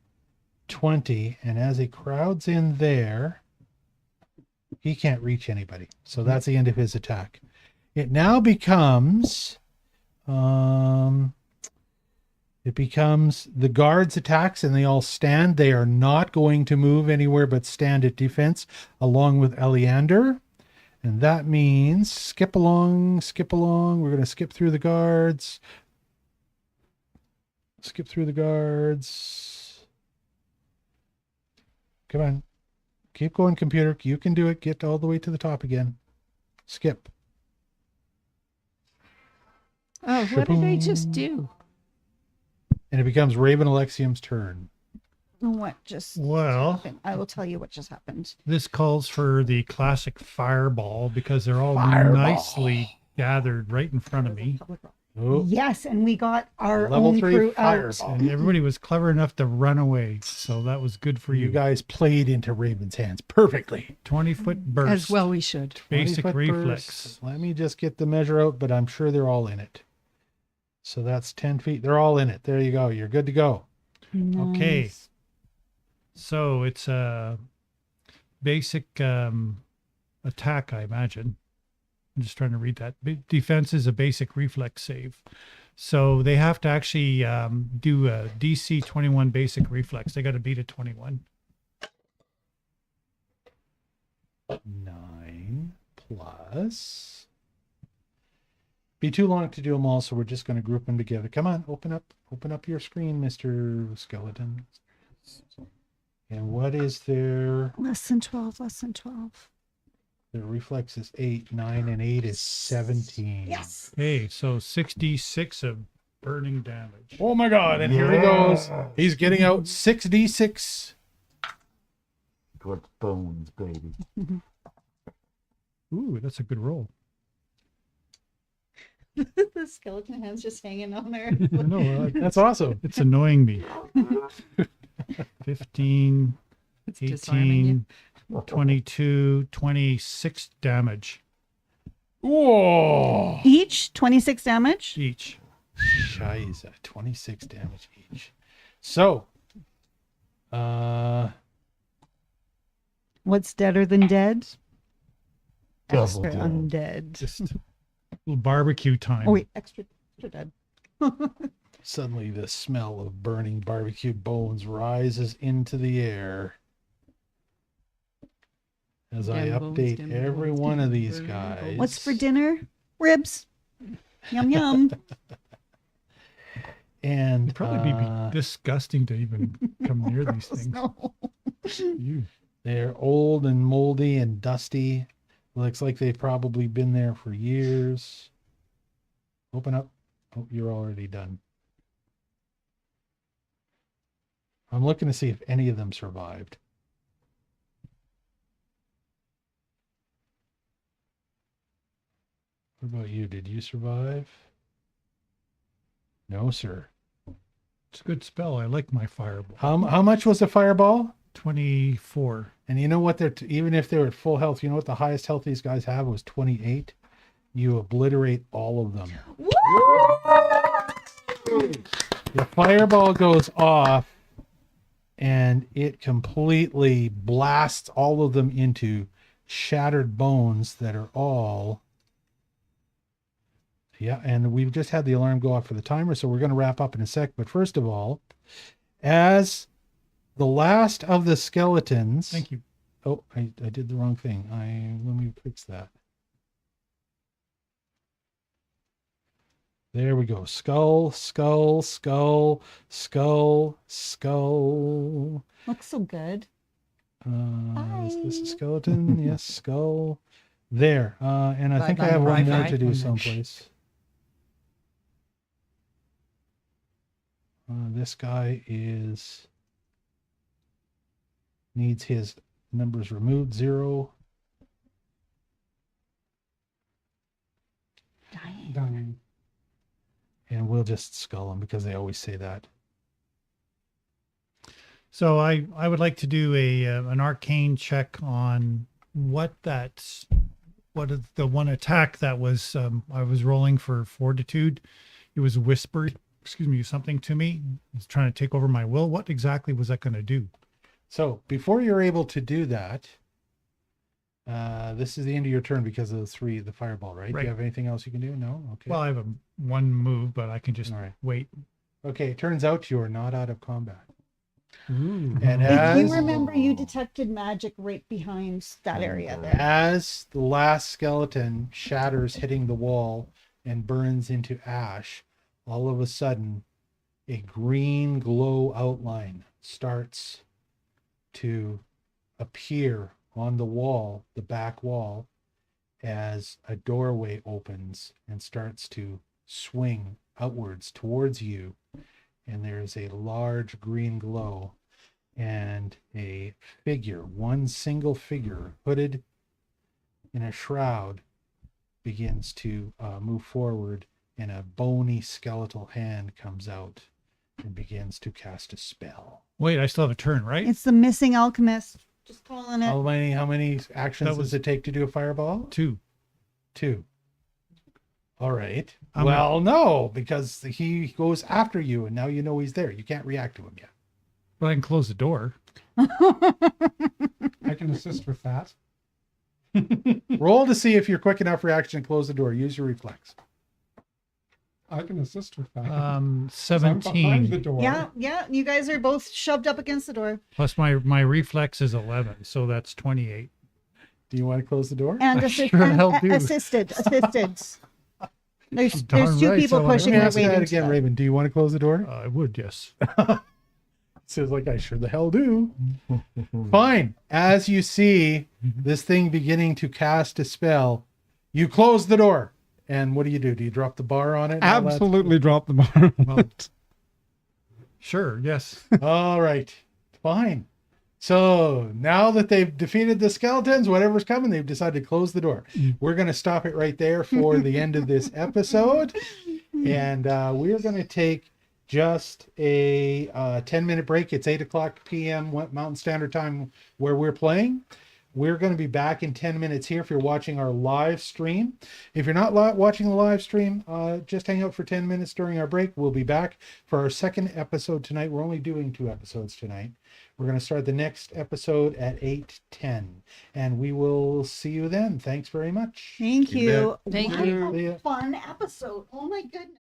20. And as he crowds in there, he can't reach anybody. So that's the end of his attack. It now becomes the guards' attacks, and they all stand. They are not going to move anywhere but stand at defense along with Eleander. And that means skip along. We're going to skip through the guards. Come on. Keep going, computer. You can do it. Get all the way to the top again. Skip. Oh, what did I just do? And it becomes Raven Alexium's turn. What just Well, happened? I will tell you what just happened. this calls for the classic fireball because they're all Fireball. nicely gathered right in front of me. Oh, Yes, and we got our level own 3 crew fireball. out. And everybody was clever enough to run away. So that was good for You you. guys played into Raven's hands perfectly. 20-foot burst. As well we should. Basic 20-foot reflex. burst. Let me just get the measure out, but I'm sure they're all in it. So that's 10 feet. They're all in it. There you go. You're good to go. Okay. Nice. So it's a basic attack, I imagine. I'm just trying to read that. Defense is a basic reflex save. So they have to actually do a DC 21 basic reflex. They got to beat a 21. 9 plus. Be too long to do them all, so we're just going to group them together. Come on, open up your screen, Mr. Skeleton. And what is their Less than 12, less than 12. reflex is 8, 9, and 8 is 17. Yes. Okay, so 66 of burning damage. Oh my god, and here he goes. He's getting out 6d6. Good bones, baby. Ooh, that's a good roll. The skeleton hand's just hanging on there. No, That's awesome. it's annoying me. 15, It's disarming 18, 22, 26 damage Whoa. Each 26 damage. each. Scheiße, 26 damage each. So, What's deader than dead? Double Extra dead. undead. Just a little barbecue time. Oh wait, extra dead. suddenly the smell of burning barbecued bones rises into the air. as I update every one of these guys. What's for dinner? Ribs. Yum yum. And It'd probably be disgusting to even come near these things. No. You. they're old and moldy and dusty. Looks like they've probably been there for years. Open up. Oh, you're already done. I'm looking to see if any of them survived. What about you? Did you survive? No, sir. It's a good spell. I like my fireball. How much was the fireball? 24. And you know what? They're even if they were at full health, you know what the highest health these guys have was 28. You obliterate all of them. The fireball goes off, and it completely blasts all of them into shattered bones that are all. Yeah, and we've just had the alarm go off for the timer, so we're going to wrap up in a sec. But first of all, as the last of the skeletons. Thank you. Oh, I did the wrong thing. Let me fix that. There we go. Skull, skull, skull, skull, skull. Looks so good. Is this a skeleton? Yes, skull. There. And I think I have one more to do someplace. This guy needs his numbers removed. 0. Dying. And we'll just skull him because they always say that. So I would like to do an arcane check on what is the one attack that was I was rolling for fortitude. It was whispered, something to me. It's trying to take over my will. What exactly was that going to do? So before you're able to do that, this is the end of your turn because of the fireball, right? Do Right. you have anything else you can do? No? Okay. Well, I have one move, but I can just All right. wait. Okay, it turns out you're not out of combat. Ooh. And If as you remember, you detected magic right behind that area there. as the last skeleton shatters, hitting the wall and burns into ash, all of a sudden a green glow outline starts to appear on the wall, the back wall, as a doorway opens and starts to swing outwards towards you. And there's a large green glow, and a figure, one single figure, hooded in a shroud, begins to move forward, and a bony skeletal hand comes out and begins to cast a spell. Wait, I still have a turn, right? It's the missing alchemist. Just calling it. How many actions does it take to do a fireball? 2. 2. All right. No, because he goes after you, and now you know he's there. You can't react to him yet. But I can close the door. I can assist with that. Roll to see if you're quick enough reaction to close the door. Use your reflex. I can assist with that. 'Cause I'm behind the 17 door. Yeah. You guys are both shoved up against the door. plus my reflex is 11, so that's 28. Do you want to close the door? And, I sure hell do. assisted. There's Darn two right, people so pushing Let me their ask way you that into again, that. Raven. Do you want to close the door? I would, yes. Says like I sure the hell do. Fine. As you see this thing beginning to cast a spell, you close the door. And what do? Do you drop the bar on it? and all that? Absolutely drop the bar. Well, sure, yes. All right. Fine. So now that they've defeated the skeletons, whatever's coming, they've decided to close the door. We're going to stop it right there for the end of this episode. And we're going to take just a 10-minute break. It's 8:00 p.m. Mountain Standard Time where we're playing. We're going to be back in 10 minutes here if you're watching our live stream. If you're not watching the live stream, just hang out for 10 minutes during our break. We'll be back for our second episode tonight. We're only doing 2 episodes tonight. We're going to start the next episode at 8:10, and we will see you then. Thanks very much. Thank you. Thank What you. a fun episode. Oh my goodness.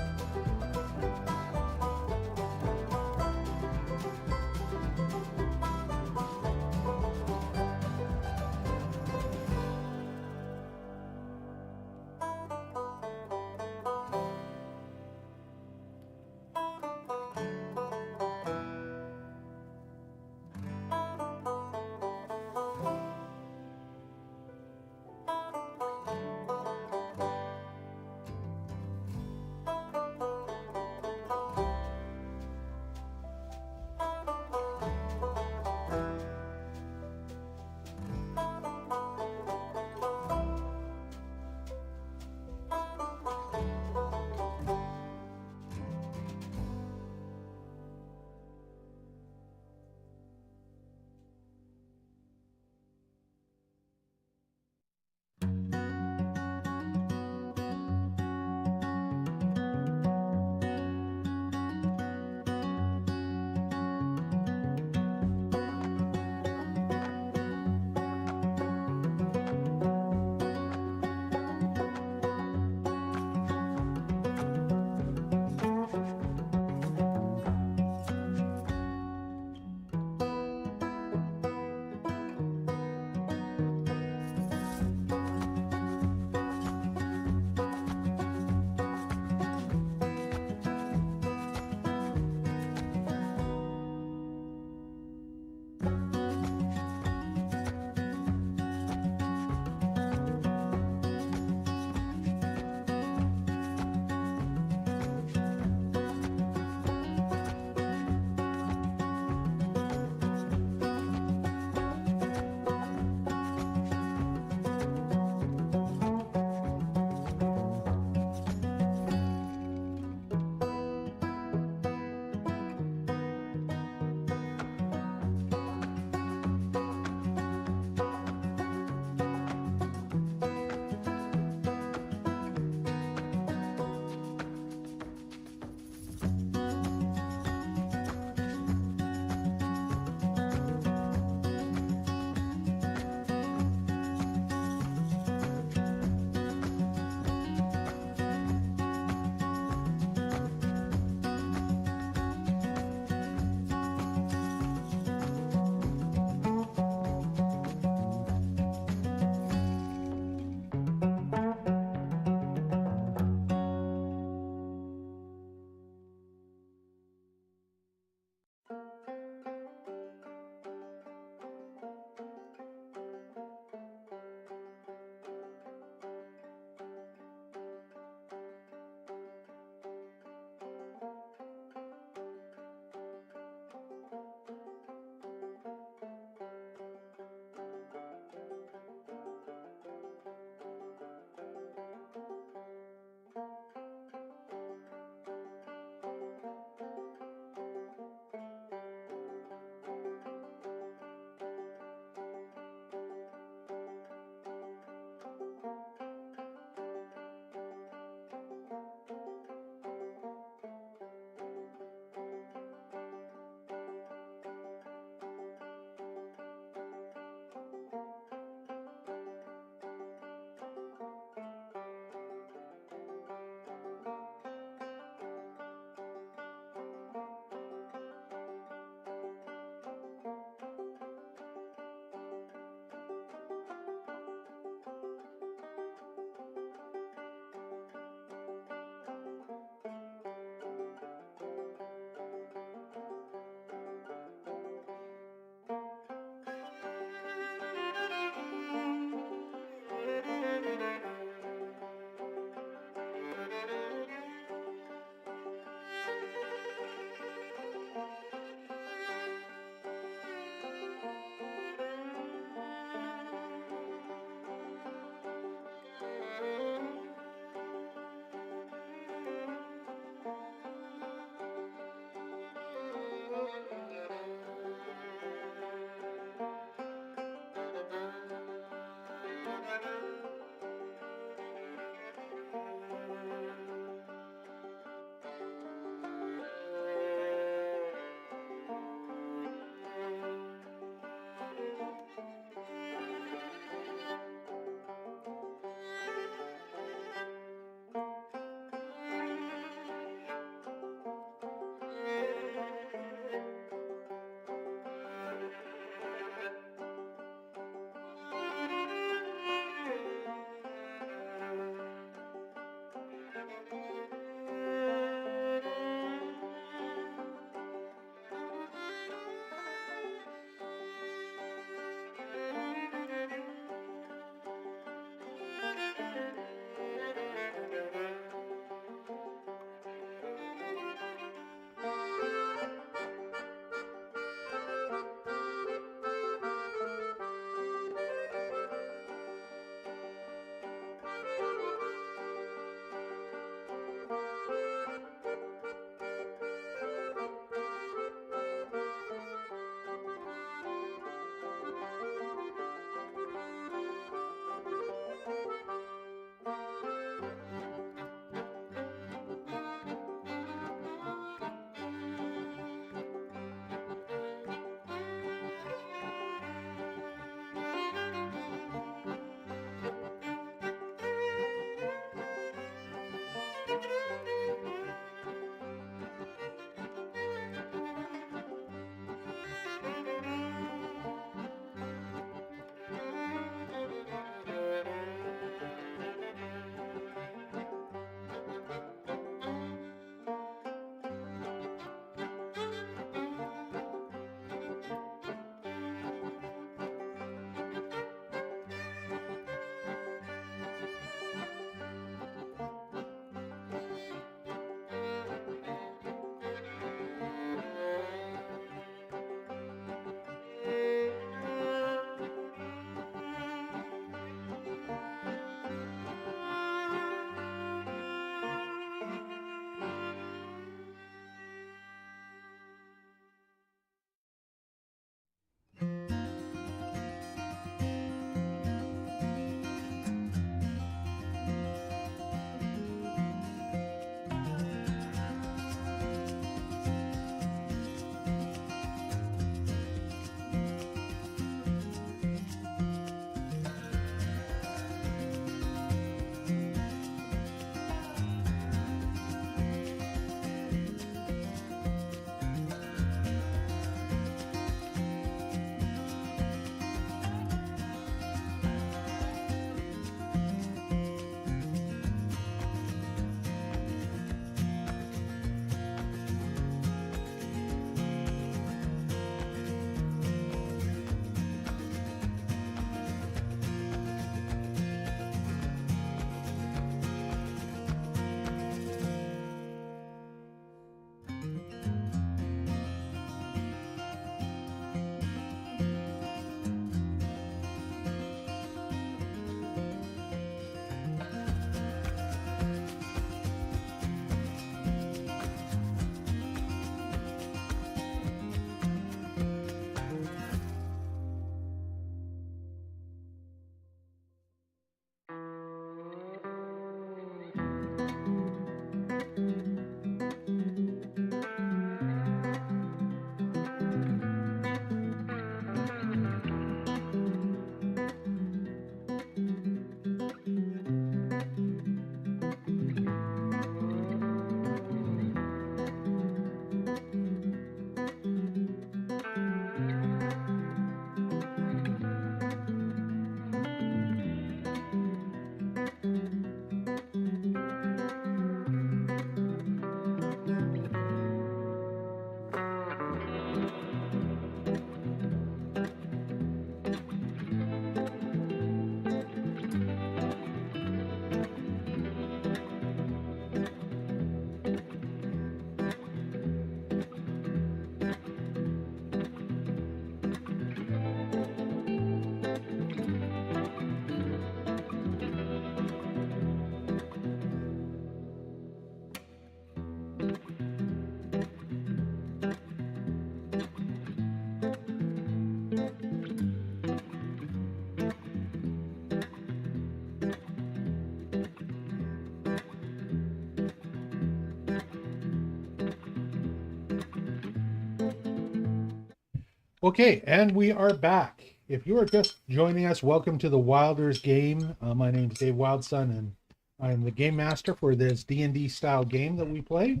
Okay, and we are back. If you are just joining us, welcome to the Wylders game. My name is Dave Wildson, and I'm the game master for this D&D style game that we play.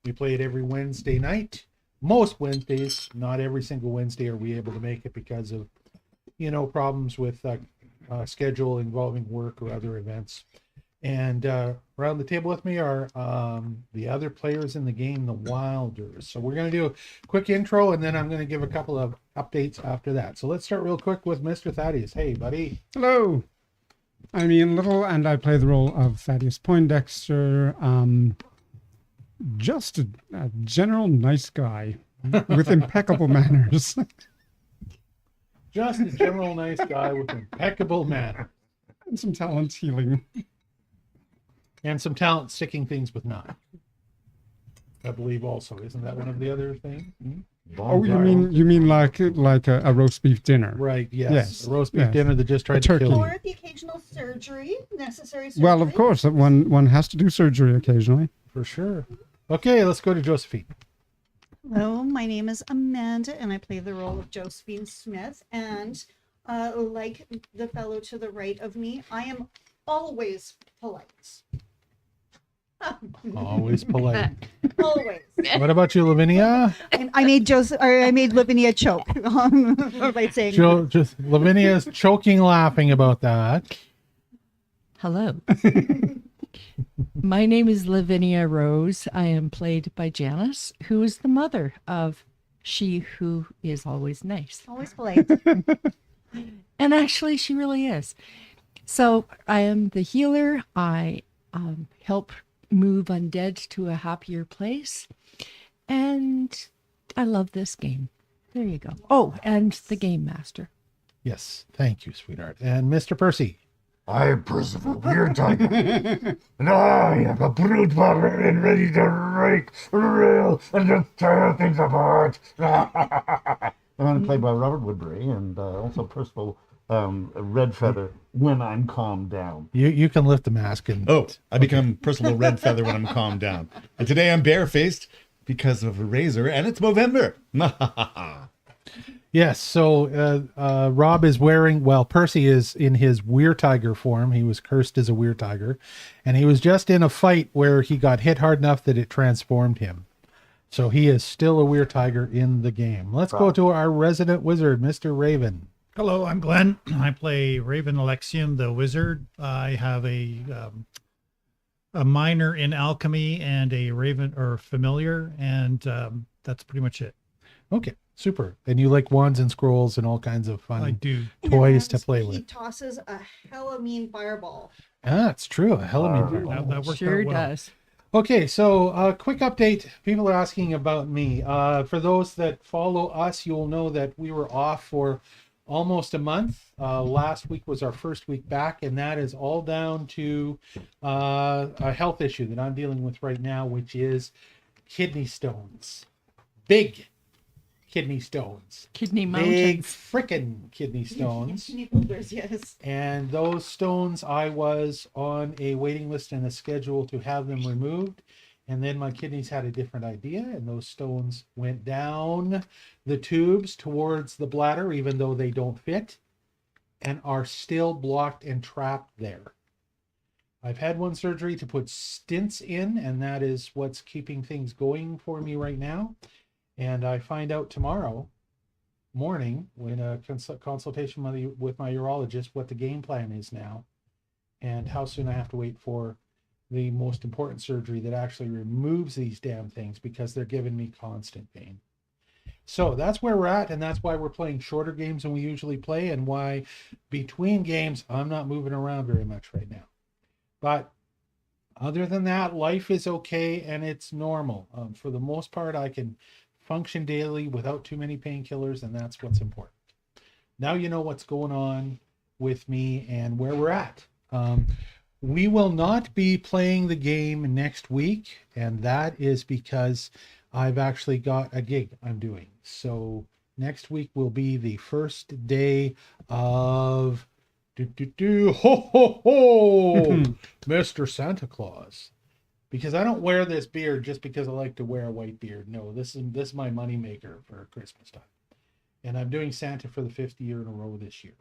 We play it every Wednesday night. Most Wednesdays, not every single Wednesday are we able to make it because of, problems with schedule involving work or other events. And around the table with me are the other players in the game, the Wylders. So we're going to do a quick intro, and then I'm going to give a couple of updates after that. So let's start real quick with Mr. Thaddeus. Hey, buddy. Hello. I'm Ian Little, and I play the role of Thaddeus Poindexter. Just a general nice guy with impeccable manners. Just a general nice guy with impeccable manners. And some talent healing. And some talent sticking things with knives. I believe also. Isn't that one of the other things? Hmm? Oh, you mean like a roast beef dinner? Right, yes. Yes, A roast beef yes. dinner that just tried to turkey. kill Or you. the occasional necessary surgery. Well, of course, one has to do surgery occasionally. For sure. Okay, let's go to Josephine. Hello, my name is Amanda, and I play the role of Josephine Smith. And like the fellow to the right of me, I am always polite. Always polite. Always. What about you, Lavinia? And I made Lavinia choke by saying Lavinia's choking laughing about that. Hello. My name is Lavinia Rose. I am played by Janice, who is the mother of she who is always nice. always polite. And actually, she really is. So I am the healer. I help move undead to a happier place. And I love this game. There you go. Oh, and the game master. Yes, thank you, sweetheart. And Mr. Percy. I am Percival Weirdtiger, and I am a brute barbarian ready to rake, rail, and just tear things apart. I'm played by Robert Woodbury, and also Percival Redfeather when I'm calmed down. You can lift the mask and I become Percival Redfeather when I'm calmed down. And today I'm barefaced because of a razor, and it's Movember. yes. So Rob is wearing. Well, Percy is in his Weirdtiger form. He was cursed as a Weirdtiger, and he was just in a fight where he got hit hard enough that it transformed him. So he is still a Weirdtiger in the game. Let's go to our resident wizard, Mr. Raven. Hello, I'm Glenn. I play Raven Alexium, the wizard. I have a minor in alchemy and a raven or familiar, and that's pretty much it. Okay, super. And you like wands and scrolls and all kinds of fun I do. toys to play He with. tosses a hella mean fireball. That's true. A hell of a That worked Sure out well. does. Okay, so quick update. People are asking about me. For those that follow us, you will know that we were off for almost a month. Last week was our first week back, and that is all down to a health issue that I'm dealing with right now, which is kidney stones. Big kidney stones. Kidney Big mountains. frickin' kidney stones. Kidney boulders, yes. And those stones, I was on a waiting list and a schedule to have them removed. And then my kidneys had a different idea, and those stones went down the tubes towards the bladder, even though they don't fit, and are still blocked and trapped there. I've had one surgery to put stents in, and that is what's keeping things going for me right now. And I find out tomorrow morning when a consultation with my urologist what the game plan is now and how soon I have to wait for the most important surgery that actually removes these damn things, because they're giving me constant pain. So that's where we're at, and that's why we're playing shorter games than we usually play, and why between games I'm not moving around very much right now. But other than that, life is okay and it's normal. For the most part, I can function daily without too many painkillers, and that's what's important. Now you know what's going on with me and where we're at. We will not be playing the game next week, and that is because I've actually got a gig I'm doing. So next week will be the first day of ho ho ho Mr. Santa Claus. Because I don't wear this beard just because I like to wear a white beard. No, this is my moneymaker for Christmas time. and I'm doing Santa for the 5th year in a row this year.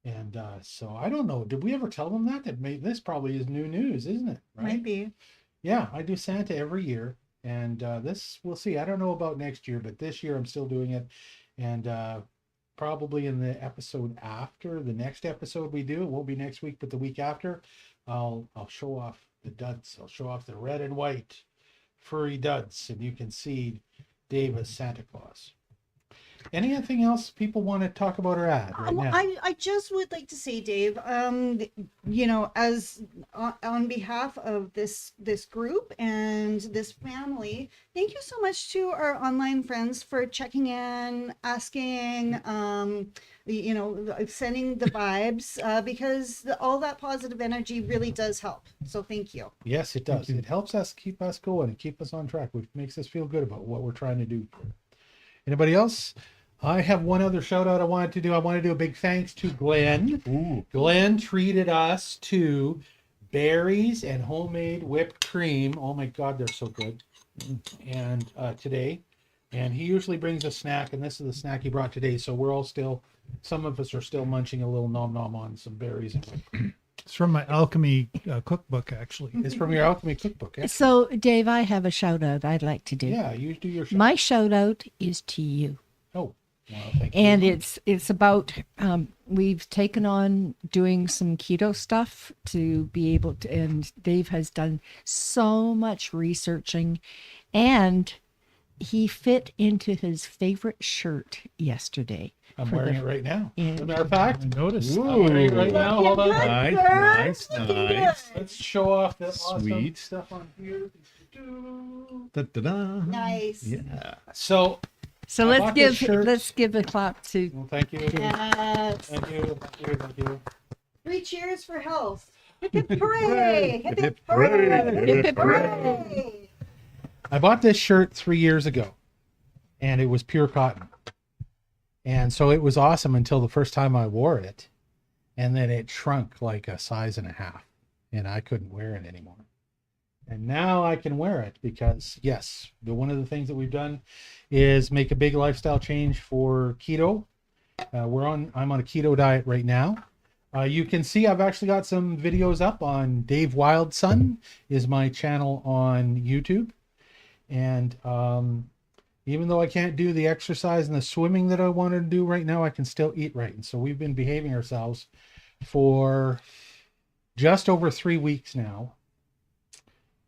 And so I don't know. Did we ever tell them that? This probably is new news, isn't it? Right? Might be. Yeah, I do Santa every year, and this we'll see. I don't know about next year, but this year I'm still doing it, and probably in the episode after the next episode we do, it won't be next week, but the week after, I'll show off the duds. I'll show off the red and white furry duds, and you can see Dave as Santa Claus. Anything else people want to talk about or add right now? I just would like to say, Dave, as on behalf of this group and this family, thank you so much to our online friends for checking in, asking, sending the vibes, because all that positive energy really does help. So thank you. Yes, it does. It helps us keep us going and keep us on track, which makes us feel good about what we're trying to do. Anybody else? I have one other shout out I wanted to do. I want to do a big thanks to Glenn. Ooh. Glenn treated us to berries and homemade whipped cream. Oh my God, they're so good. And today, and he usually brings a snack, and this is the snack he brought today. So we're all still, some of us are still munching a little nom nom on some berries and whipped cream. It's from my alchemy cookbook, actually. It's from your alchemy cookbook. Eh? So, Dave, I have a shout out I'd like to do. Yeah, you do your shout. My shout out is to you. Oh, well, thank you. And it's about we've taken on doing some keto stuff to be able to, and Dave has done so much researching, and he fit into his favorite shirt yesterday. I'm wearing it right now. Yeah. As a matter of fact, I noticed. I'm wearing it right now. Hold on. Nice. Let's show off the awesome Sweet. stuff on here. Da-da-da. Nice. Yeah. So, So I let's bought this give shirt. a clap to well, thank you. Yes. Thank you. Thank you. Thank you. 3 cheers for health. Hip hip hooray! Hip hip hooray! hooray! Hip hip Hooray! I bought this shirt 3 years ago, and it was pure cotton. And so it was awesome until the first time I wore it, and then it shrunk like a size and a half, and I couldn't wear it anymore. And now I can wear it because, yes, one of the things that we've done is make a big lifestyle change for keto. I'm on a keto diet right now. You can see I've actually got some videos up on Dave Wildson is my channel on YouTube. And even though I can't do the exercise and the swimming that I want to do right now, I can still eat right. And so we've been behaving ourselves for just over 3 weeks now.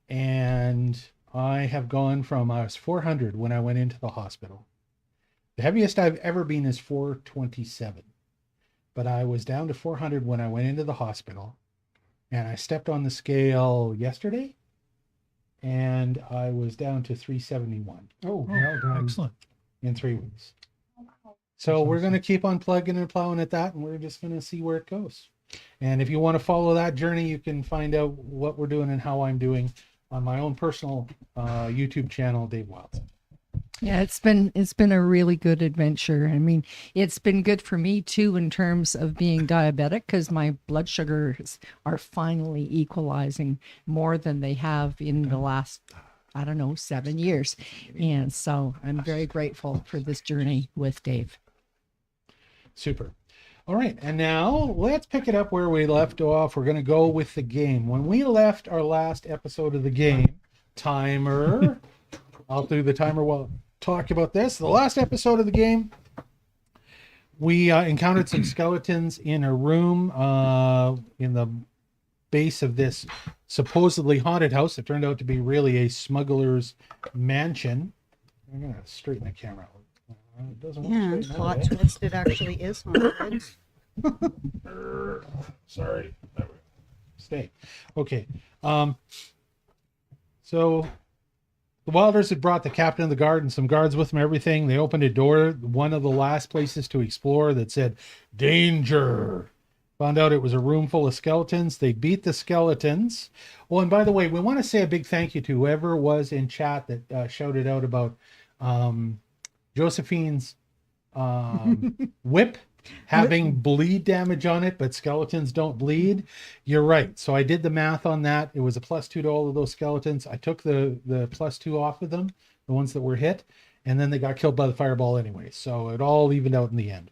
And I have gone from, I was 400 when I went into the hospital. The heaviest I've ever been is 427. But I was down to 400 when I went into the hospital. And I stepped on the scale yesterday, and I was down to 371 Oh, well done. Excellent. in 3 weeks. So we're going to keep on plugging and plowing at that, and we're just going to see where it goes. And if you want to follow that journey, you can find out what we're doing and how I'm doing on my own personal YouTube channel, Dave Wildson. Yeah, it's been a really good adventure. I mean, it's been good for me too in terms of being diabetic, because my blood sugars are finally equalizing more than they have in the last, 7 years. And so I'm very grateful for this journey with Dave. Super. All right, and now let's pick it up where we left off. We're going to go with the game. When we left our last episode of the game, timer, I'll do the timer while I talk about this. The last episode of the game, we encountered some skeletons in a room in the base of this supposedly haunted house. It turned out to be really a smuggler's mansion. I'm going to straighten the camera out. It doesn't want to Yeah, straighten out, plot eh? twist, it actually is haunted. Sorry. Stay. Okay. So the Wylders had brought the captain of the guard and some guards with them, everything. They opened a door, one of the last places to explore, that said, "Danger." Found out it was a room full of skeletons. They beat the skeletons. Oh, and by the way, we want to say a big thank you to whoever was in chat that shouted out about Josephine's whip having bleed damage on it, but skeletons don't bleed. You're right. So I did the math on that. It was a +2 to all of those skeletons. I took the +2 off of them, the ones that were hit, and then they got killed by the fireball anyway. So it all evened out in the end.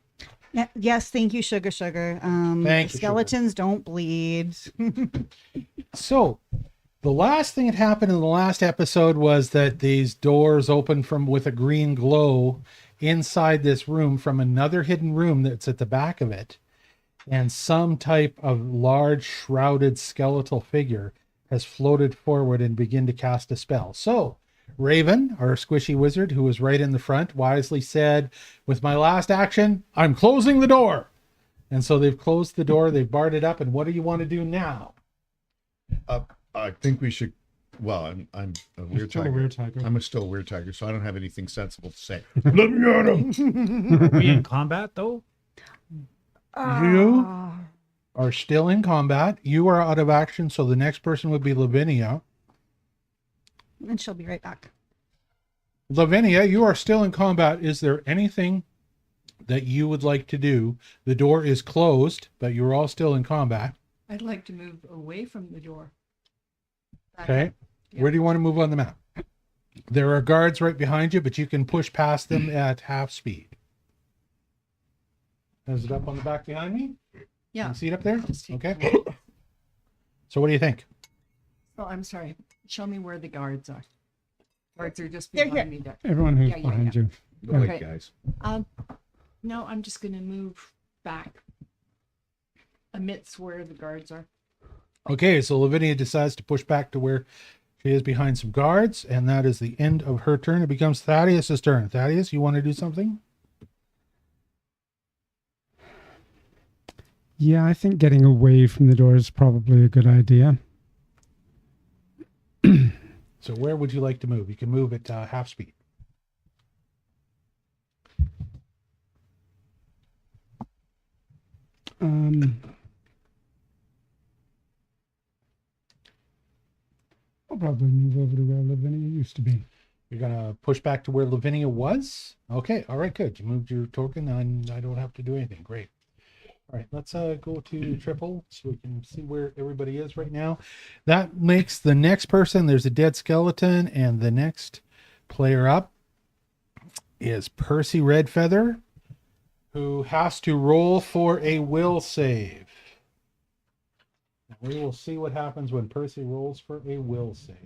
Yeah, yes, thank you, Sugar. Thank you, Skeletons don't bleed. So the last thing that happened in the last episode was that these doors opened from with a green glow inside this room from another hidden room that's at the back of it. And some type of large shrouded skeletal figure has floated forward and begin to cast a spell. So Raven, our squishy wizard, who was right in the front, wisely said, with my last action, I'm closing the door. And so they've closed the door, they've barred it up, and what do you want to do now? I think we should. Well, I'm a weird Still a tiger. weird tiger. I'm still a weird tiger, so I don't have anything sensible to say. Let me at him. Are we in combat though? You are still in combat. You are out of action, so the next person would be Lavinia. And she'll be right back. Lavinia, you are still in combat. Is there anything that you would like to do? The door is closed, but you're all still in combat. I'd like to move away from the door. Back Okay. up. Yeah. Where do you want to move on the map? There are guards right behind you, but you can push past them at half speed. Is it up on the back behind me? Yeah. You see it up there? Just take Okay. So what do you think? Oh, I'm sorry. Show me where the guards are. Guards are just They're behind me there. Everyone who's Yeah, yeah, behind yeah. you. Wait, Okay. guys. No, I'm just going to move back amidst where the guards are. Okay, so Lavinia decides to push back to where she is behind some guards, and that is the end of her turn. It becomes Thaddeus's turn. Thaddeus, you want to do something? Yeah, I think getting away from the door is probably a good idea. So where would you like to move? You can move at half speed. I'll probably move over to where Lavinia used to be. You're going to push back to where Lavinia was? Okay, all right, good. You moved your token, and I don't have to do anything. Great. All right, let's go to triple so we can see where everybody is right now. That makes the next person, there's a dead skeleton, and the next player up is Percy Redfeather, who has to roll for a will save. We will see what happens when Percy rolls for a will save.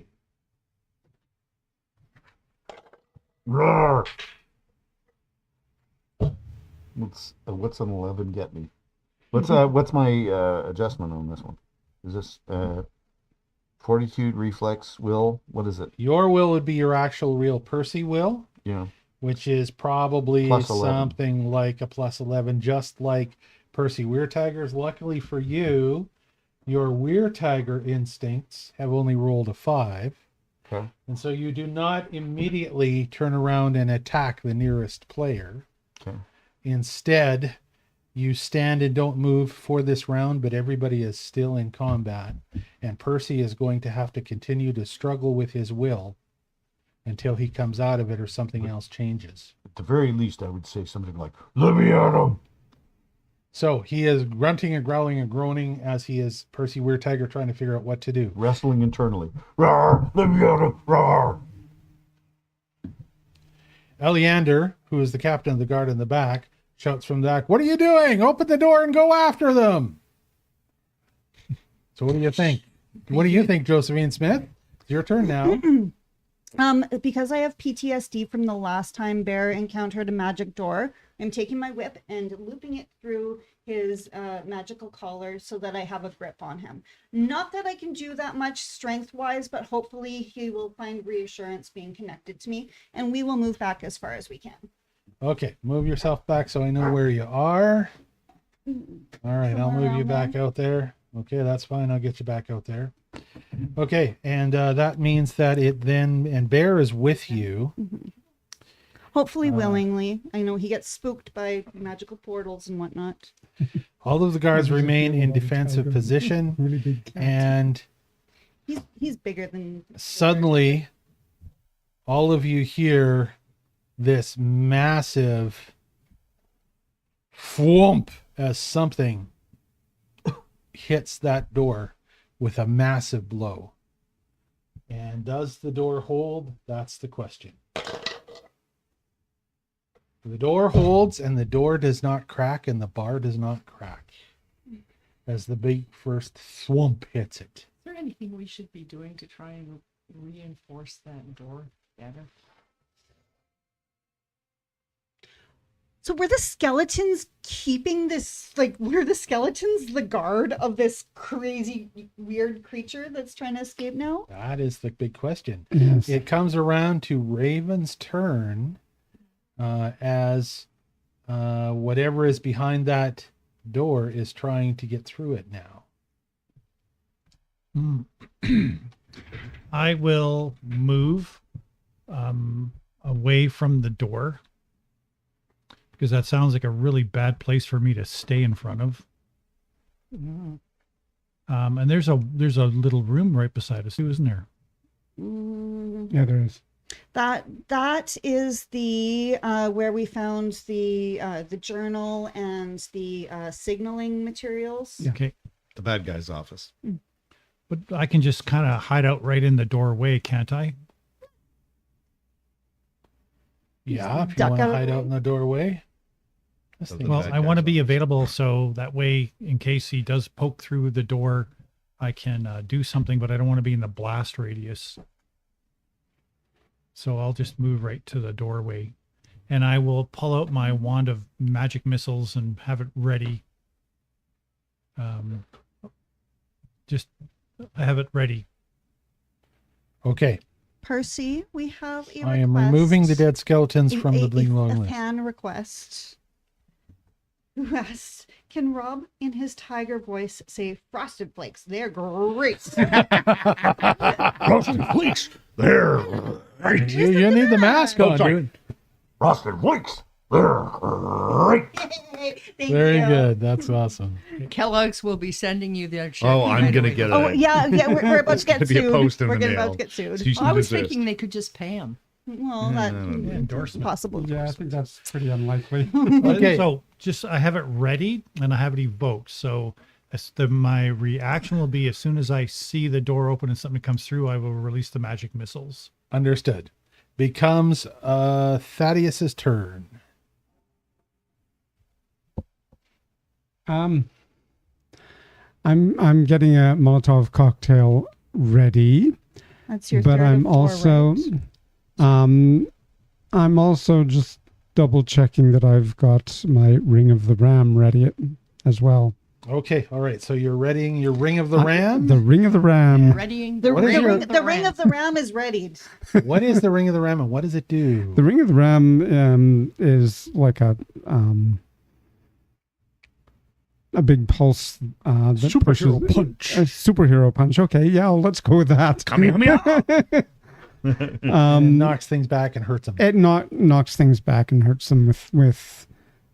Roar. What's an 11 get me? What's my adjustment on this one? Is this fortitude, reflex, will? What is it? Your will would be your actual real Percy will, Yeah. which is probably Plus 11. something like a plus 11, just like Percy Weirtiger's. Luckily for you, your Weirtiger instincts have only rolled a 5. Okay. And so you do not immediately turn around and attack the nearest player. Okay. Instead, you stand and don't move for this round, but everybody is still in combat. And Percy is going to have to continue to struggle with his will until he comes out of it or something else changes. At the very least, I would say something like, "Let me at him." So he is grunting and growling and groaning as he is Percy Weirtiger trying to figure out what to do. Wrestling internally. Roar. Let me at him. Roar. Eleander, who is the captain of the guard in the back, shouts from the back, "What are you doing? Open the door and go after them." So what do you think? What do you think, Josephine Smith? It's your turn now. Because I have PTSD from the last time Bear encountered a magic door, I'm taking my whip and looping it through his magical collar so that I have a grip on him. Not that I can do that much strength-wise, but hopefully he will find reassurance being connected to me, and we will move back as far as we can. Okay, move yourself back so I know where you are. All right, I'll move you back out there. Okay, that's fine. I'll get you back out there. Okay, and that means that it then, and Bear is with you. Hopefully willingly. I know he gets spooked by magical portals and whatnot. All of the guards remain in defensive position, Really big cat. and He's bigger than... suddenly all of you hear this massive thwomp as something hits that door with a massive blow. And does the door hold? That's the question. The door holds, and the door does not crack, and the bar does not crack as the big first thwomp hits it. Is there anything we should be doing to try and reinforce that door better? So were the skeletons keeping this, like, were the skeletons the guard of this crazy, weird creature that's trying to escape now? That is the big question. Yes. It comes around to Raven's turn as whatever is behind that door is trying to get through it now. I will move away from the door because that sounds like a really bad place for me to stay in front of. And there's a little room right beside us too, isn't there? Yeah, there is. That is the where we found the journal and the signaling materials. Yeah. Okay. The bad guy's office. But I can just kind of hide out right in the doorway, can't I? Yeah, if you duck want to out of the hide out way. in the doorway. This thing- Well, bad I want to guy's be office. available so that way, in case he does poke through the door, I can do something, but I don't want to be in the blast radius. So I'll just move right to the doorway, and I will pull out my wand of magic missiles and have it ready. I have it ready. Okay, Percy, we have a I am removing the request. dead skeletons from the a Bling Long list. fan request who asks, can Rob in his tiger voice say frosted flakes? They're great. Frosted Flakes. They're great. You need the mask on, sorry. dude. Frosted Flakes. They're great. Thank Very you. good. That's awesome. Kellogg's will be sending you their check. Oh, I'm right gonna away. get Oh a. yeah, we're about It's to get gonna be a sued. post in We're the getting about mail. to get sued. Cease I and was desist. thinking they could just pay him. Well, that Endorsement. possible. Yeah, I think that's pretty unlikely. Okay. So just I have it ready and I have it evoked. So my reaction will be as soon as I see the door open and something comes through, I will release the magic missiles. Understood. Becomes Thaddeus's turn. I'm getting a Molotov cocktail ready, That's your. but third I'm of four, also right? I'm also just double checking that I've got my Ring of the Ram ready as well. Okay. All right. So you're readying your Ring of the Ram. The Ring of the Ram. Readying The, What is the, your- ring, the ring of the ram is readied. What is the Ring of the Ram and what does it do? The Ring of the Ram is like a big pulse that Superhero pushes, punch. A superhero punch. Okay, yeah, let's go with that. It Um, knocks things back and hurts them. it knocks things back and hurts them with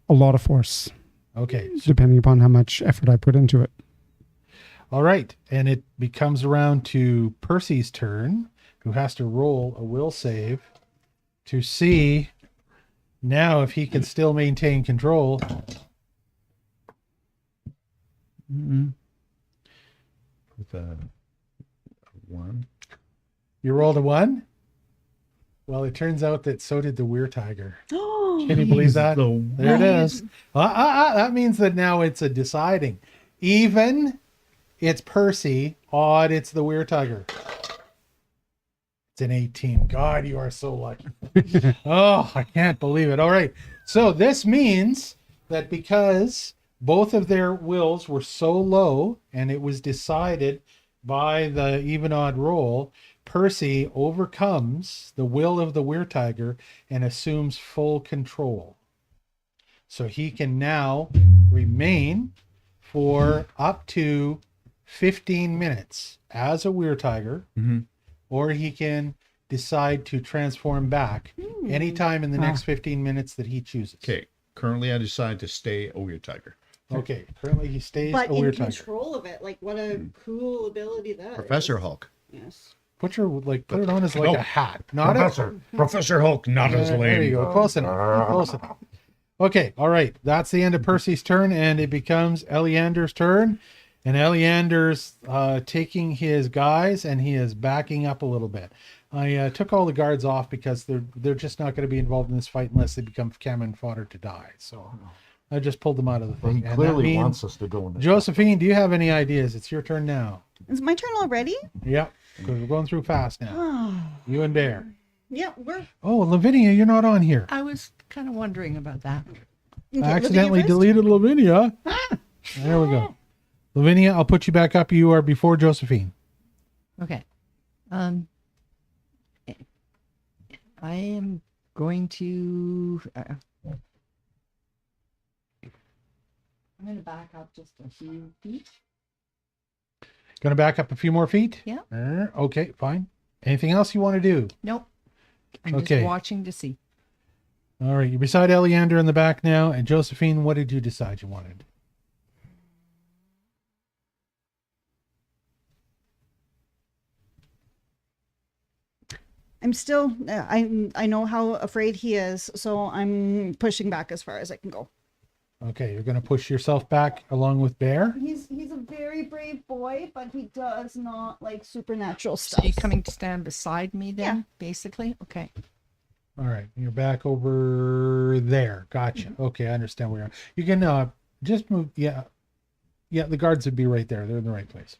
a lot of force, Okay. depending upon how much effort I put into it. All right. And it becomes around to Percy's turn, who has to roll a will save to see now if he can still maintain control. With a 1. You rolled a 1? Well, it turns out that so did the Weir Tiger. Can you believe that? There it is. That means that now it's a deciding. Even, it's Percy. Odd, it's the Weir Tiger. It's an 18. God, you are so lucky. Oh, I can't believe it. All right. So this means that because both of their wills were so low and it was decided by the even odd roll, Percy overcomes the will of the Weir Tiger and assumes full control. So he can now remain for up to 15 minutes as a Weir Tiger, or he can decide to transform back anytime in the next 15 minutes that he chooses. Okay. Currently, I decide to stay a weird tiger. Okay. Currently, he stays But a in Weir Tiger. control of it. Like, what a cool ability that is. Professor Hulk. Yes. Put it on as like No. a hat, not Professor Hulk, not as There you lame. go. Close enough. Close enough. Okay. All right. That's the end of Percy's turn, and it becomes Eleander's turn. And Eleander's taking his guys, and he is backing up a little bit. I took all the guards off because they're just not going to be involved in this fight unless they become cannon fodder to die. So I just pulled them out of the Well, thing. he And that clearly means- wants us to go in this. Josephine, do you have any ideas? It's your turn now. Is my turn already? Yep, because we're going through fast now. You and Bear. Yeah, we're Oh, Lavinia, you're not on here. I was kind of wondering about that. okay, I accidentally Lavinia deleted Lavinia. There we go. Lavinia, I'll put you back up. You are before Josephine. Okay. I am going to. I'm going to back up just a few feet. Going to back up a few more feet? Yeah. Okay, fine. Anything else you want to do? Nope. I'm Okay. just watching to see. All right, you're beside Eleander in the back now. And Josephine, what did you decide you wanted? I'm still. I know how afraid he is, so I'm pushing back as far as I can go. Okay, you're going to push yourself back along with Bear. He's a very brave boy, but he does not like supernatural So stuff. you coming to stand beside me then, Yeah. basically? Okay. All right, you're back over there. Gotcha. Okay, I understand where you're. You can just move. Yeah, the guards would be right there. They're in the right place.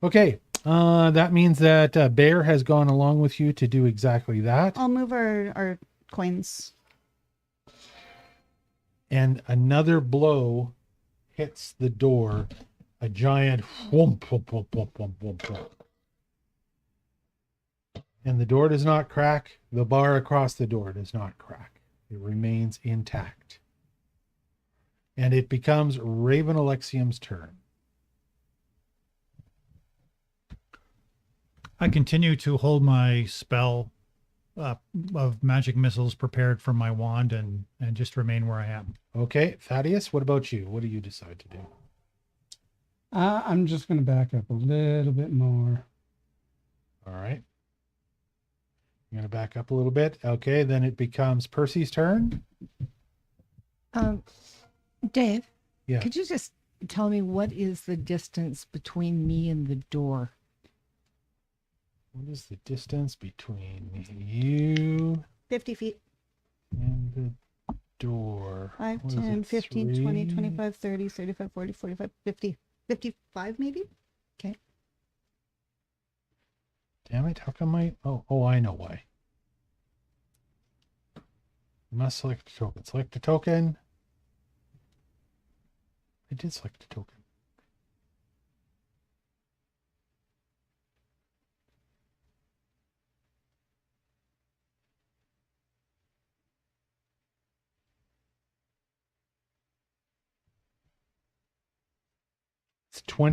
Okay, that means that Bear has gone along with you to do exactly that. I'll move our coins. And another blow hits the door. A giant whomp, whomp, whomp, whomp, whomp, whomp, whomp. And the door does not crack. The bar across the door does not crack. It remains intact. And it becomes Raven Alexium's turn. I continue to hold my spell of magic missiles prepared from my wand and just remain where I am. Okay, Thaddeus, what about you? What do you decide to do? I'm just going to back up a little bit more. All right. You're going to back up a little bit. Okay, then it becomes Percy's turn. Dave, Yeah. could you just tell me what is the distance between me and the door? What is the distance between you 50 feet. and the door? 5, What is 10, it, 15, 20, 3? 25, 30, 35, 40, 45, 50. 55 maybe? Damn it, how come oh, I know why. You must select a token. Select a token. I did select a token.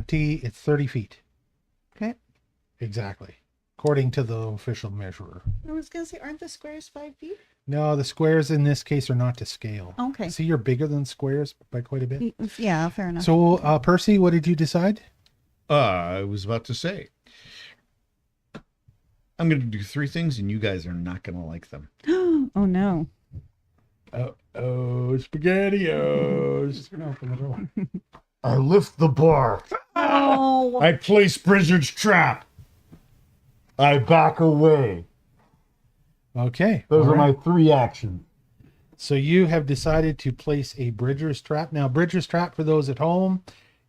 It's 30 feet. Okay. Exactly. According to the official measurer. I was going to say, aren't the squares 5 feet? No, the squares in this case are not to scale. Okay. See, you're bigger than squares by quite a bit. Yeah, fair enough. So, Percy, what did you decide? I was about to say, I'm going to do 3 things, and you guys are not going to like them. Oh no. Oh, SpaghettiOs. Just going to open the door. I lift the bar. Oh. I place Blizzard's trap. I back away. Okay. Those all are right. my 3 actions. So you have decided to place a Bridger's Trap. Now, Bridger's Trap, for those at home,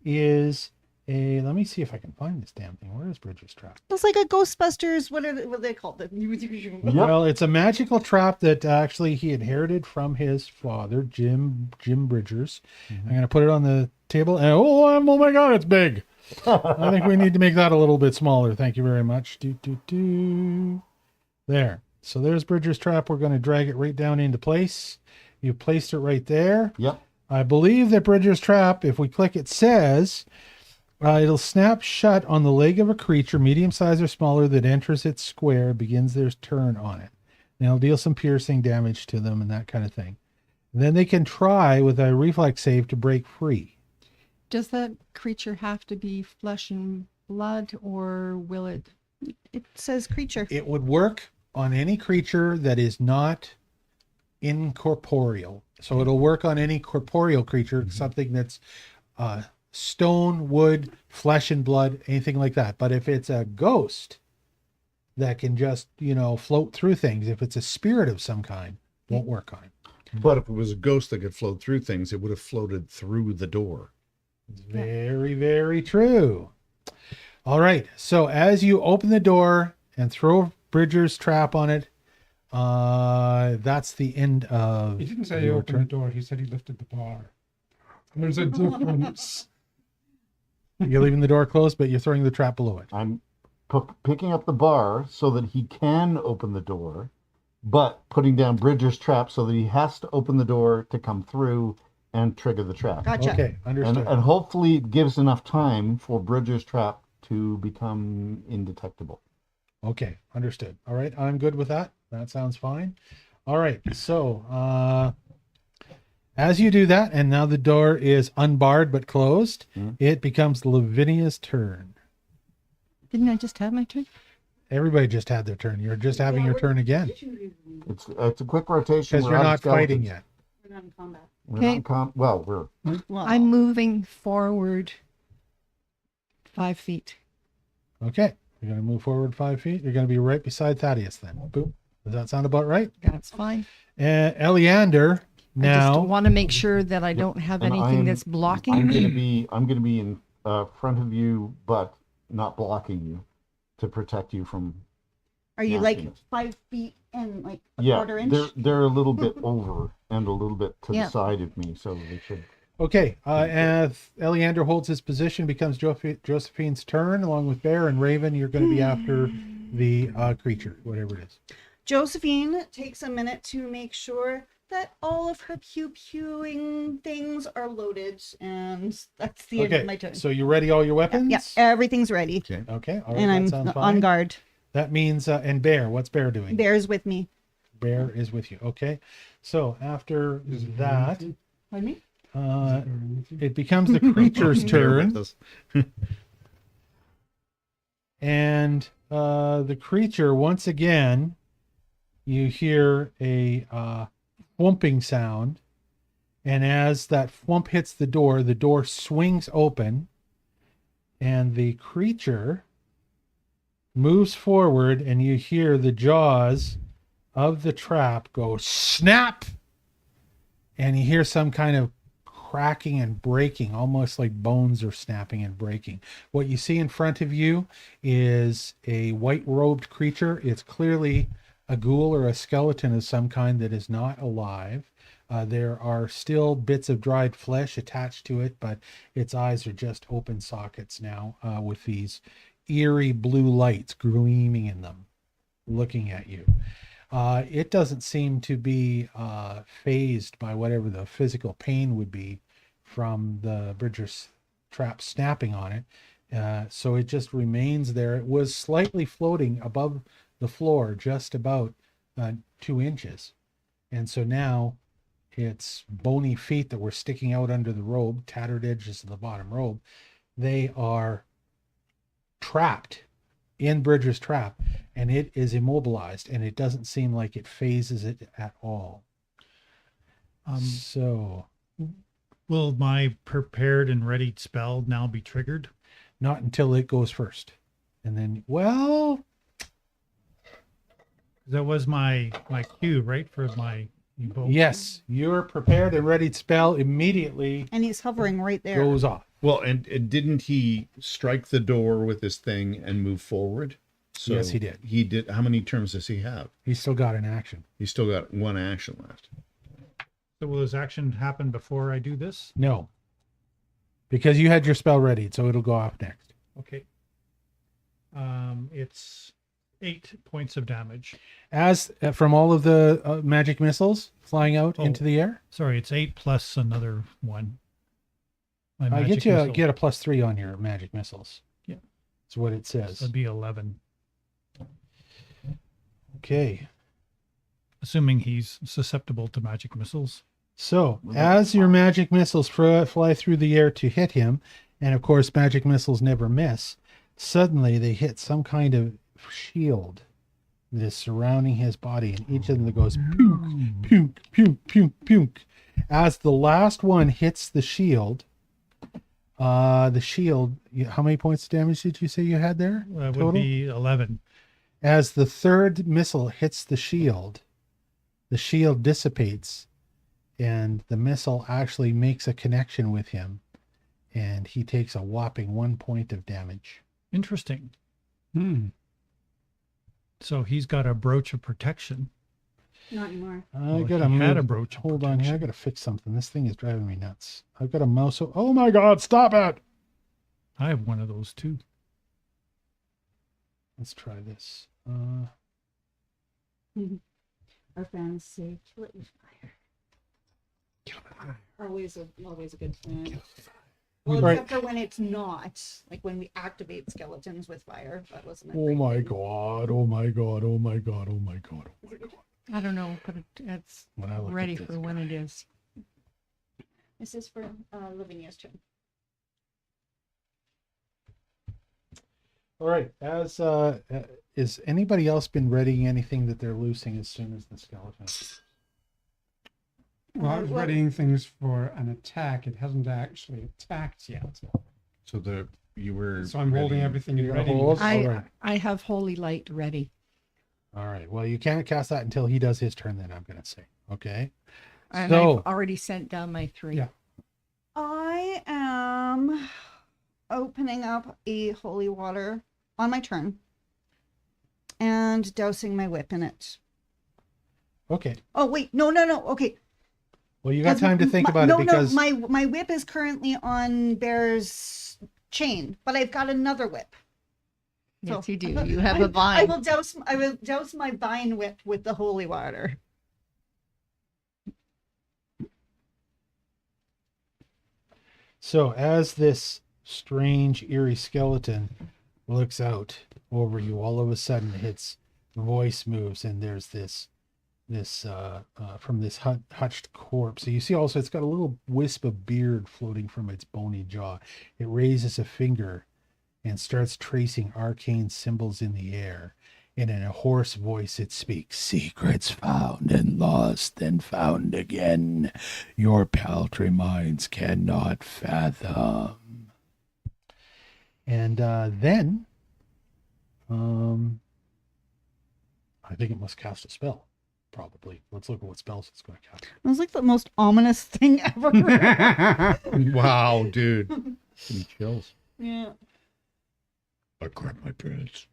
is a... Let me see if I can find this damn thing. Where is Bridger's Trap? It's like a Ghostbusters. What are they called? Yep. Well, it's a magical trap that actually he inherited from his father, Jim Bridgers. I'm going to put it on the table. And, oh my God, it's big. I think we need to make that a little bit smaller. Thank you very much. There. So there's Bridger's Trap. We're going to drag it right down into place. You placed it right there. Yep. I believe that Bridger's Trap, if we click it, says it'll snap shut on the leg of a creature, medium size or smaller, that enters its square, begins their turn on it. And it'll deal some piercing damage to them and that kind of thing. Then they can try with a reflex save to break free. Does that creature have to be flesh and blood, or will it? It says creature. It would work on any creature that is not incorporeal. So it'll work on any corporeal creature, something that's stone, wood, flesh and blood, anything like that. But if it's a ghost, that can just, float through things. If it's a spirit of some kind, won't work on it. But if it was a ghost that could float through things, it would have floated through the door. It's very, very true. All right. So as you open the door and throw Bridger's trap on it, that's the end of. He didn't say he your opened turn. the door. He said he lifted the bar. There's a difference. You're leaving the door closed, but you're throwing the trap below it. I'm picking up the bar so that he can open the door, but putting down Bridger's trap so that he has to open the door to come through and trigger the trap. Gotcha. Okay, understood. And hopefully it gives enough time for Bridger's trap to become indetectable. Okay, understood. All right, I'm good with that. That sounds fine. All right, so as you do that, and now the door is unbarred but closed, it becomes Lavinia's turn. Didn't I just have my turn? Everybody just had their turn. You're just having your turn again It's a quick rotation. because We're you're out of not fighting skeletons. yet. We're not in combat. We're not in Okay. well, we're Well, I'm moving forward 5 feet. Okay, you're going to move forward 5 feet. You're going to be right beside Thaddeus then. Boom. Does that sound about right? That's fine. Eleander, I just now. want to make sure that I don't have And anything I'm- that's blocking I'm me. gonna be in front of you, but not blocking you, to protect you from. are you like nastiness. 5 feet and like a Yeah, quarter inch? they're a little bit over and a little bit to Yeah. the side of me, so they should. Okay, as Eleander holds his position, becomes Josephine's turn, along with Bear and Raven. You're going to be after the creature, whatever it is. Josephine takes a minute to make sure that all of her pew-pewing things are loaded, and that's the end of my Okay, turn. so you ready all your weapons? Yeah, everything's ready, Okay. Okay, all right, and that I'm sounds on fine. guard. That means, and Bear, what's Bear doing? Bear's with me. Bear is with you. Okay, so after that, Pardon me? it becomes the creature's Bear with turn, us. and the creature, once again, you hear a thwomping sound, and as that thwomp hits the door swings open, and the creature moves forward, and you hear the jaws of the trap go snap, and you hear some kind of cracking and breaking, almost like bones are snapping and breaking. What you see in front of you is a white-robed creature. It's clearly a ghoul or a skeleton of some kind that is not alive. There are still bits of dried flesh attached to it, but its eyes are just open sockets now, with these eerie blue lights gleaming in them, looking at you. It doesn't seem to be phased by whatever the physical pain would be from the Bridger's trap snapping on it. So it just remains there. It was slightly floating above the floor, just about 2 inches. And so now its bony feet that were sticking out under the robe, tattered edges of the bottom robe, they are trapped in Bridger's trap, and it is immobilized, and it doesn't seem like it phases it at all. So Will my prepared and ready spell now be triggered? not until it goes first. And then, well, That was my cue, right, for my evoke. yes, you're prepared and ready to spell immediately And he's hovering right there. goes off. Well, and didn't he strike the door with his thing and move forward? So Yes, he did. He did. How many turns does he have? He's still got an action. He's still got one action left. So will this action happen before I do this? No, because you had your spell ready, so it'll go off next. Okay. It's 8 points of damage. As from all of the magic missiles flying out Oh. into the air, Sorry, it's 8 plus another one. My I magic get missile. a +3 on your magic missiles. Yeah. That's what it says. That'd be 11, Okay. assuming he's susceptible to magic missiles. So, as your magic missiles fly through the air to hit him, and of course, magic missiles never miss, suddenly they hit some kind of shield that is surrounding his body, and each of them goes punk, punk, punk, punk, punk. As the last one hits the shield, how many points of damage did you say you had there? That total? would be 11. As the third missile hits the shield dissipates, and the missile actually makes a connection with him, and he takes a whopping 1 point of damage. Interesting. Hmm. So he's got a brooch of protection. Not anymore. I Well, gotta he had move. a brooch of Hold on here. I protection. gotta fix something. This thing is driving me nuts. I've got a mouse. Oh my God! Stop it! I have one of those too. Let's try this. Our fans say, "Kill it with fire." Always a good plan. Well, Right. except for when it's not, like when we activate skeletons with fire. That wasn't. Oh my God! Oh my God! Oh my God! Oh my God! Oh my God! I don't know, but it's When I look ready at this for when it is. This is for Lavinia's turn. All right. As is anybody else been readying anything that they're loosing as soon as the skeleton? Well, I was Well- readying things for an attack. It hasn't actually attacked yet. So you were. So I'm holding ready. everything You're in gonna ready. hold? I All right. I have Holy Light ready. All right. Well, you can't cast that until he does his turn. Then I'm going to say, okay. And So- I've already sent down my 3. Yeah. I am opening up a holy water on my turn and dousing my whip in it. Okay. Oh wait, no. Okay, Well, you got time to think about no, it because no, my whip is currently on Bear's chain, but I've got another whip. Yes, So- you do. You have a I vine. will douse my vine whip with the holy water. so as this strange, eerie skeleton looks out over you, all of a sudden its voice moves, and there's this from this hutched corpse. So you see also it's got a little wisp of beard floating from its bony jaw. It raises a finger and starts tracing arcane symbols in the air. And in a hoarse voice it speaks, "Secrets found and lost and found again, your paltry minds cannot fathom." And then I think it must cast a spell. Probably. Let's look at what spells it's going to cast. It was like the most ominous thing ever. Wow, dude. Give me chills. Yeah. I grab my pants.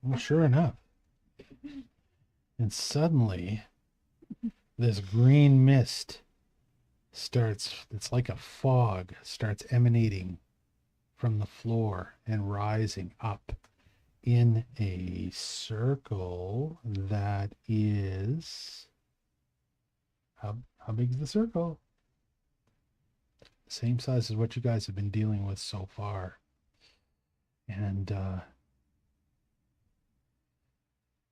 Well, sure enough. And suddenly, this green mist it's like a fog, starts emanating from the floor and rising up in a circle that is. How big is the circle? Same size as what you guys have been dealing with so far. And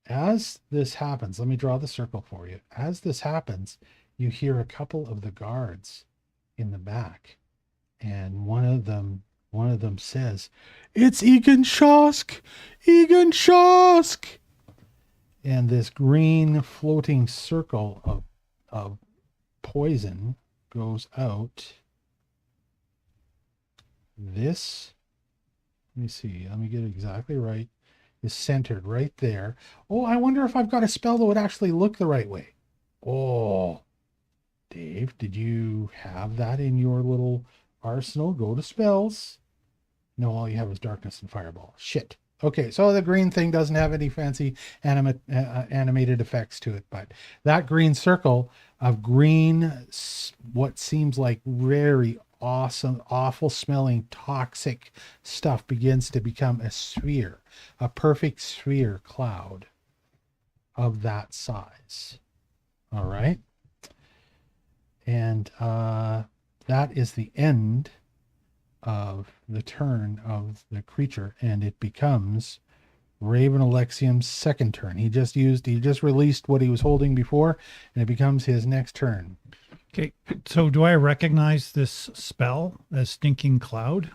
as this happens, let me draw the circle for you. As this happens, you hear a couple of the guards in the back, and one of them says, "It's Egan Shosk! Egan Shosk!" And this green floating circle of poison goes out. This, let me see, let me get it exactly right, is centered right there. Oh, I wonder if I've got a spell that would actually look the right way. Oh, Dave, did you have that in your little arsenal? Go to spells. No, all you have is darkness and fireball. Shit. Okay, so the green thing doesn't have any fancy animated effects to it, but that green circle of green, what seems like very awesome, awful smelling, toxic stuff begins to become a sphere, a perfect sphere cloud of that size. All right. And that is the end of the turn of the creature, and it becomes Raven Alexium's second turn. He just released what he was holding before, and it becomes his next turn. Okay, so do I recognize this spell as Stinking Cloud?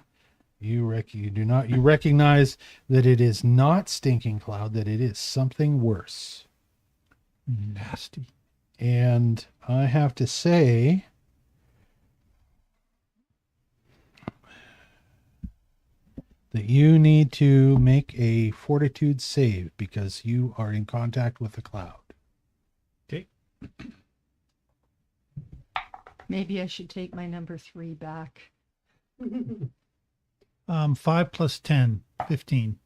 You recognize that it is not Stinking Cloud, that it is something worse. Nasty. And I have to say, that you need to make a fortitude save because you are in contact with the cloud. Okay. Maybe I should take my number 3 back. 5 plus 10, 15.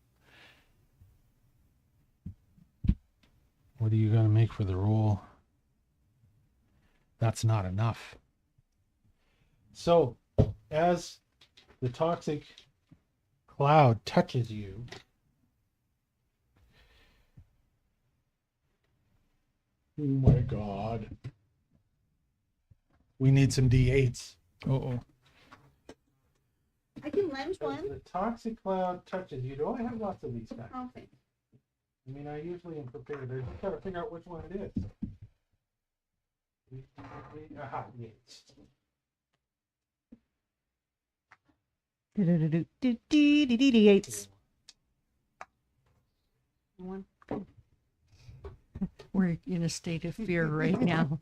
What are you going to make for the roll? That's not enough. So, as the toxic cloud touches you, oh my God. We need some D8s. Uh-oh. I can lend As one. the toxic cloud touches you, do I have lots of these guys? Oh, thanks. I mean, I usually am prepared. I just got to figure out which one it is. Aha, D8s. D8s. One. We're in a state of fear right now.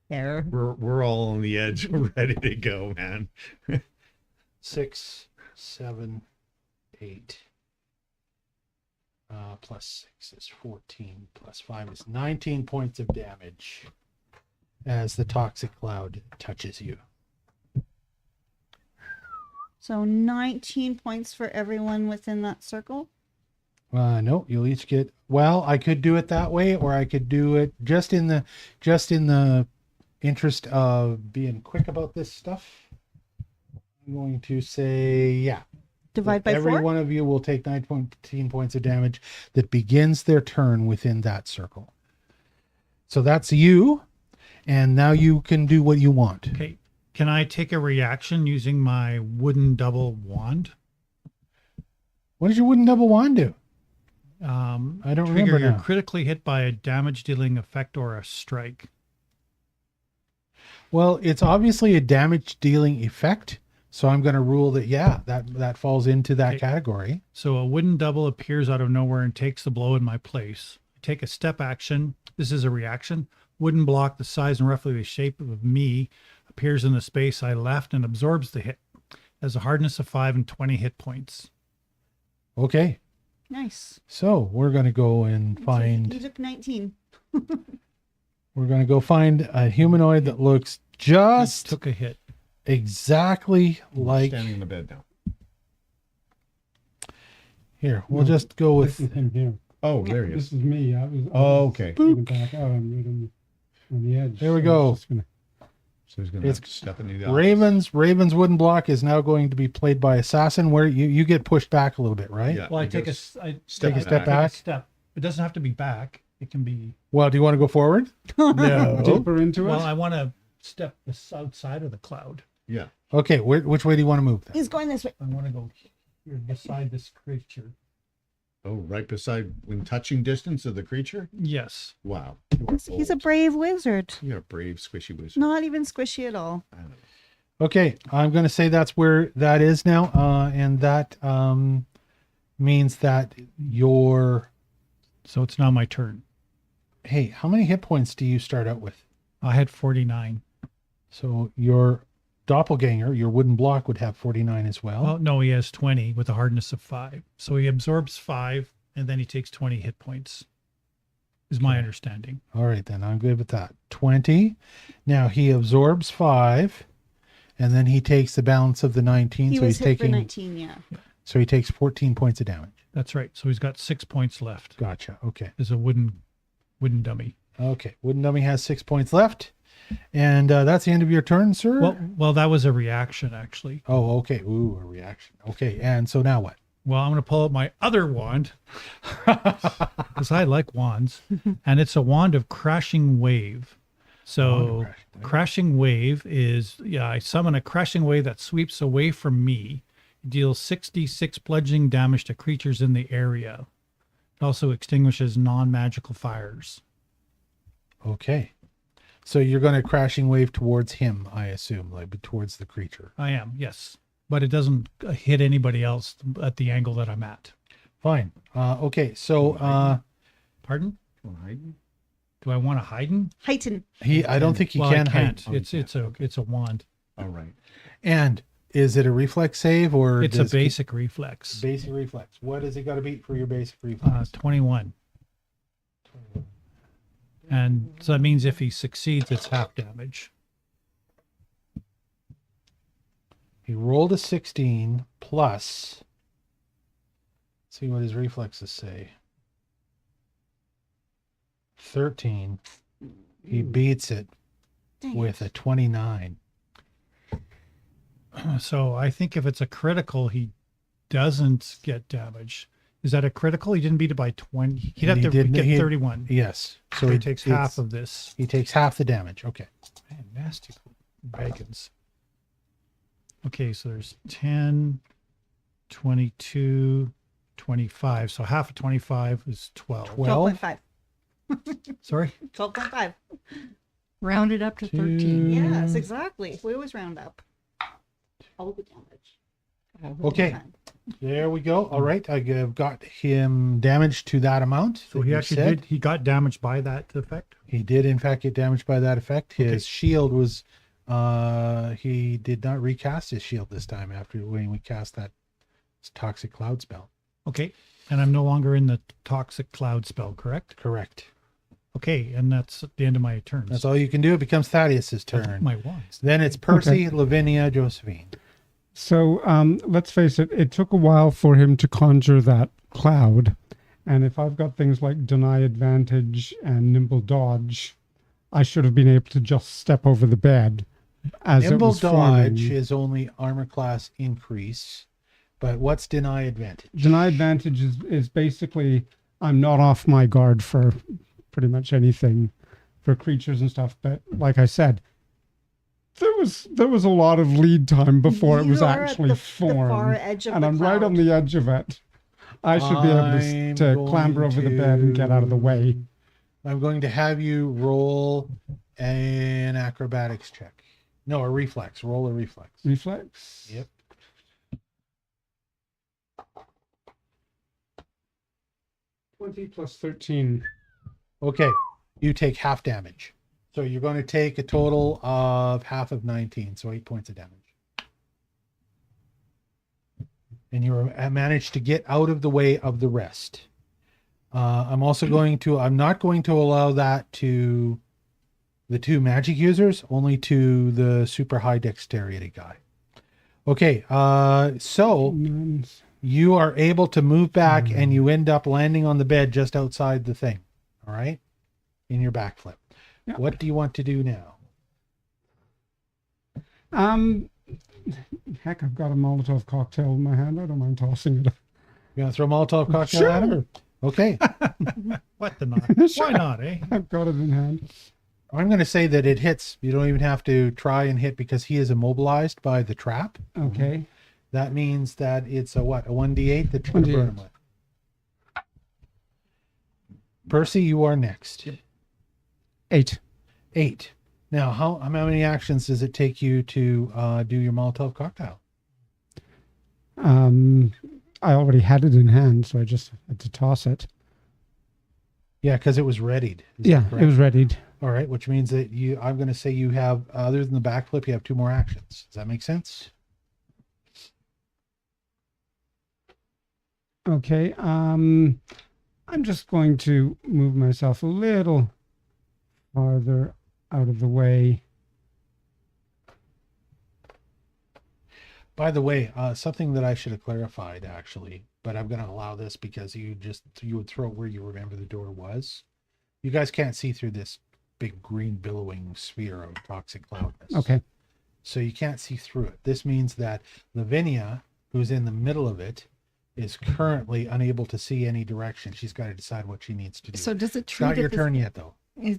There. We're all on the edge, ready to go, man. 6, 7, 8. Plus 6 is 14. Plus 5 is 19 points of damage as the toxic cloud touches you. So 19 points for everyone within that circle. No, you'll each get. Well, I could do it that way, or I could do it just in the interest of being quick about this stuff. I'm going to say, yeah. Divide by Every 4. one of you will take 19 points of damage that begins their turn within that circle. So that's you, and now you can do what you want. Okay. Can I take a reaction using my wooden double wand? What does your wooden double wand do? I don't remember You're now. critically hit by a damage-dealing effect or a strike. Well, it's obviously a damage-dealing effect, so I'm going to rule that, yeah, that falls into that Okay. category. So a wooden double appears out of nowhere and takes the blow in my place. I take a step action. This is a reaction. Wooden block the size and roughly the shape of me appears in the space I left and absorbs the hit. Has a hardness of 5 and 20 hit points. Okay, Nice. so we're going to go and You find took 19. a humanoid that looks just Took a hit. exactly like. Standing in the bed now. Here, we'll just go This with. is him here. Oh, there he This is. is me. I was Oh, okay. back out. I'm right on the edge. There we So go. I'm just gonna- So he's going to It's have to step into the Raven's wooden block is now going to be played by Assassin, where you get pushed back a little bit, right? Yeah. Well, I he take goes- I Step Take a step back. step. It doesn't have to be back. It can be. Well, do you want to go forward? No. deeper into Well, it. I want to step this outside of the cloud. Yeah. Okay, which way do you want to move then? He's going this way. I want to go here beside this creature. Oh, right beside, in touching distance of the creature? Yes. Wow. He's a brave wizard. You're a brave, squishy wizard. Not even squishy at all. I don't know. Okay, I'm going to say that's where that is now, and that means that your. So it's now my turn. Hey, how many hit points do you start out with? I had 49. So your doppelganger, your wooden block, would have 49 as well. Well, no, he has 20 with a hardness of 5. So he absorbs 5 and then he takes 20 hit points, is my understanding. All right, then I'm good with that. 20. Now he absorbs 5, and then he takes the balance of the 19. He so was he's hit for taking. 19, yeah. So he takes 14 points of damage. That's right. So he's got 6 points left Gotcha. Okay. as a wooden dummy. Okay. Wooden dummy has 6 points left, and that's the end of your turn, sir. Well, that was a reaction, actually. Oh, okay. Ooh, a reaction. Okay, and so now what? Well, I'm going to pull out my other wand because I like wands, and it's a wand of crashing wave. So crashing wave is, I summon a crashing wave that sweeps away from me, deals 66 bludgeoning damage to creatures in the area. It also extinguishes non-magical fires. Okay. So you're going to crashing wave towards him, I assume, like towards the creature. I am, yes. But it doesn't hit anybody else at the angle that I'm at. Fine. Okay. So Pardon? Wanna hide? Do I want to hide? Heighten. I don't think he Well, can I can't. hide. It's a wand. All right. And Is it a reflex save or It's a does- basic reflex. basic reflex? What has it got to beat for your basic reflex? 21. And so that means if he succeeds, it's half damage. He rolled a 16 plus. Let's see what his reflexes say. 13. He beats it Dang with a 29. So I think if it's a critical, he doesn't get damage. Is that a critical? He didn't beat it by 20. He'd have He to didn't- get he- 31. Yes. So he takes half of this. He takes half the damage. Okay. Man, nasty bagons. Okay, so there's 10, 22, 25. So half of 25 is 12. 12.5. Sorry? 12.5. Rounded up to 13. Yes, exactly. We always round up. All the damage. Okay. There we go. All right. I've got him damaged to that amount. So that he you actually said. did. He got damaged by that effect. He did, in fact, get damaged by that effect. His Okay. shield was. He did not recast his shield this time after when we cast that toxic cloud spell. Okay. And I'm no longer in the toxic cloud spell, correct? Correct. Okay. And that's the end of my turns. That's all you can do. It becomes Thaddeus's turn. My wands. Then it's Percy, Lavinia, Josephine. So let's face it, it took a while for him to conjure that cloud. And if I've got things like deny advantage and nimble dodge, I should have been able to just step over the bed as it Nimble was dodge forming. is only armor class increase, but what's deny advantage? Deny advantage is basically I'm not off my guard for pretty much anything for creatures and stuff. But like I said, there was a lot of lead time before it was You are at actually the formed. far edge of And the I'm right on cloud. the edge of it. I should be able I'm to clamber going over the bed and get out of the way. I'm going to have you roll an acrobatics check. No, a reflex. Roll a reflex. Reflex. Yep. +20 plus 13. Okay. You take half damage. So you're going to take a total of half of 19, so 8 points of damage. And you managed to get out of the way of the rest. I'm not going to allow that to the two magic users, only to the super high dexterity guy. Okay, so Nine. you are able to move back and you end up landing on the bed just outside the thing. All right? In your backflip. Yeah. What do you want to do now? Heck, I've got a Molotov cocktail in my hand. I don't mind tossing it. You want to throw Molotov cocktail at him? Sure. Okay. What the not? Sure. Why not, eh? I've got it in hand. I'm going to say that it hits. You don't even have to try and hit because he is immobilized by the trap. Okay. That means that it's a what? A 1d8 that you're going to burn him with. Percy, you are next. 8. 8. Now, how many actions does it take you to do your Molotov cocktail? I already had it in hand, so I just had to toss it. Yeah, because it was readied. Is that Yeah, it correct? was readied. All right, which means that I'm going to say you have, other than the backflip, you have 2 more actions. Does that make sense? Okay. I'm just going to move myself a little farther out of the way. By the way, something that I should have clarified actually, but I'm going to allow this because you would throw it where you remember the door was. You guys can't see through this big green billowing sphere of toxic cloudness. Okay. So you can't see through it. This means that Lavinia, who's in the middle of it, is currently unable to see any direction. She's got to decide what she needs to do. So does it It's not treat your it turn yet, though.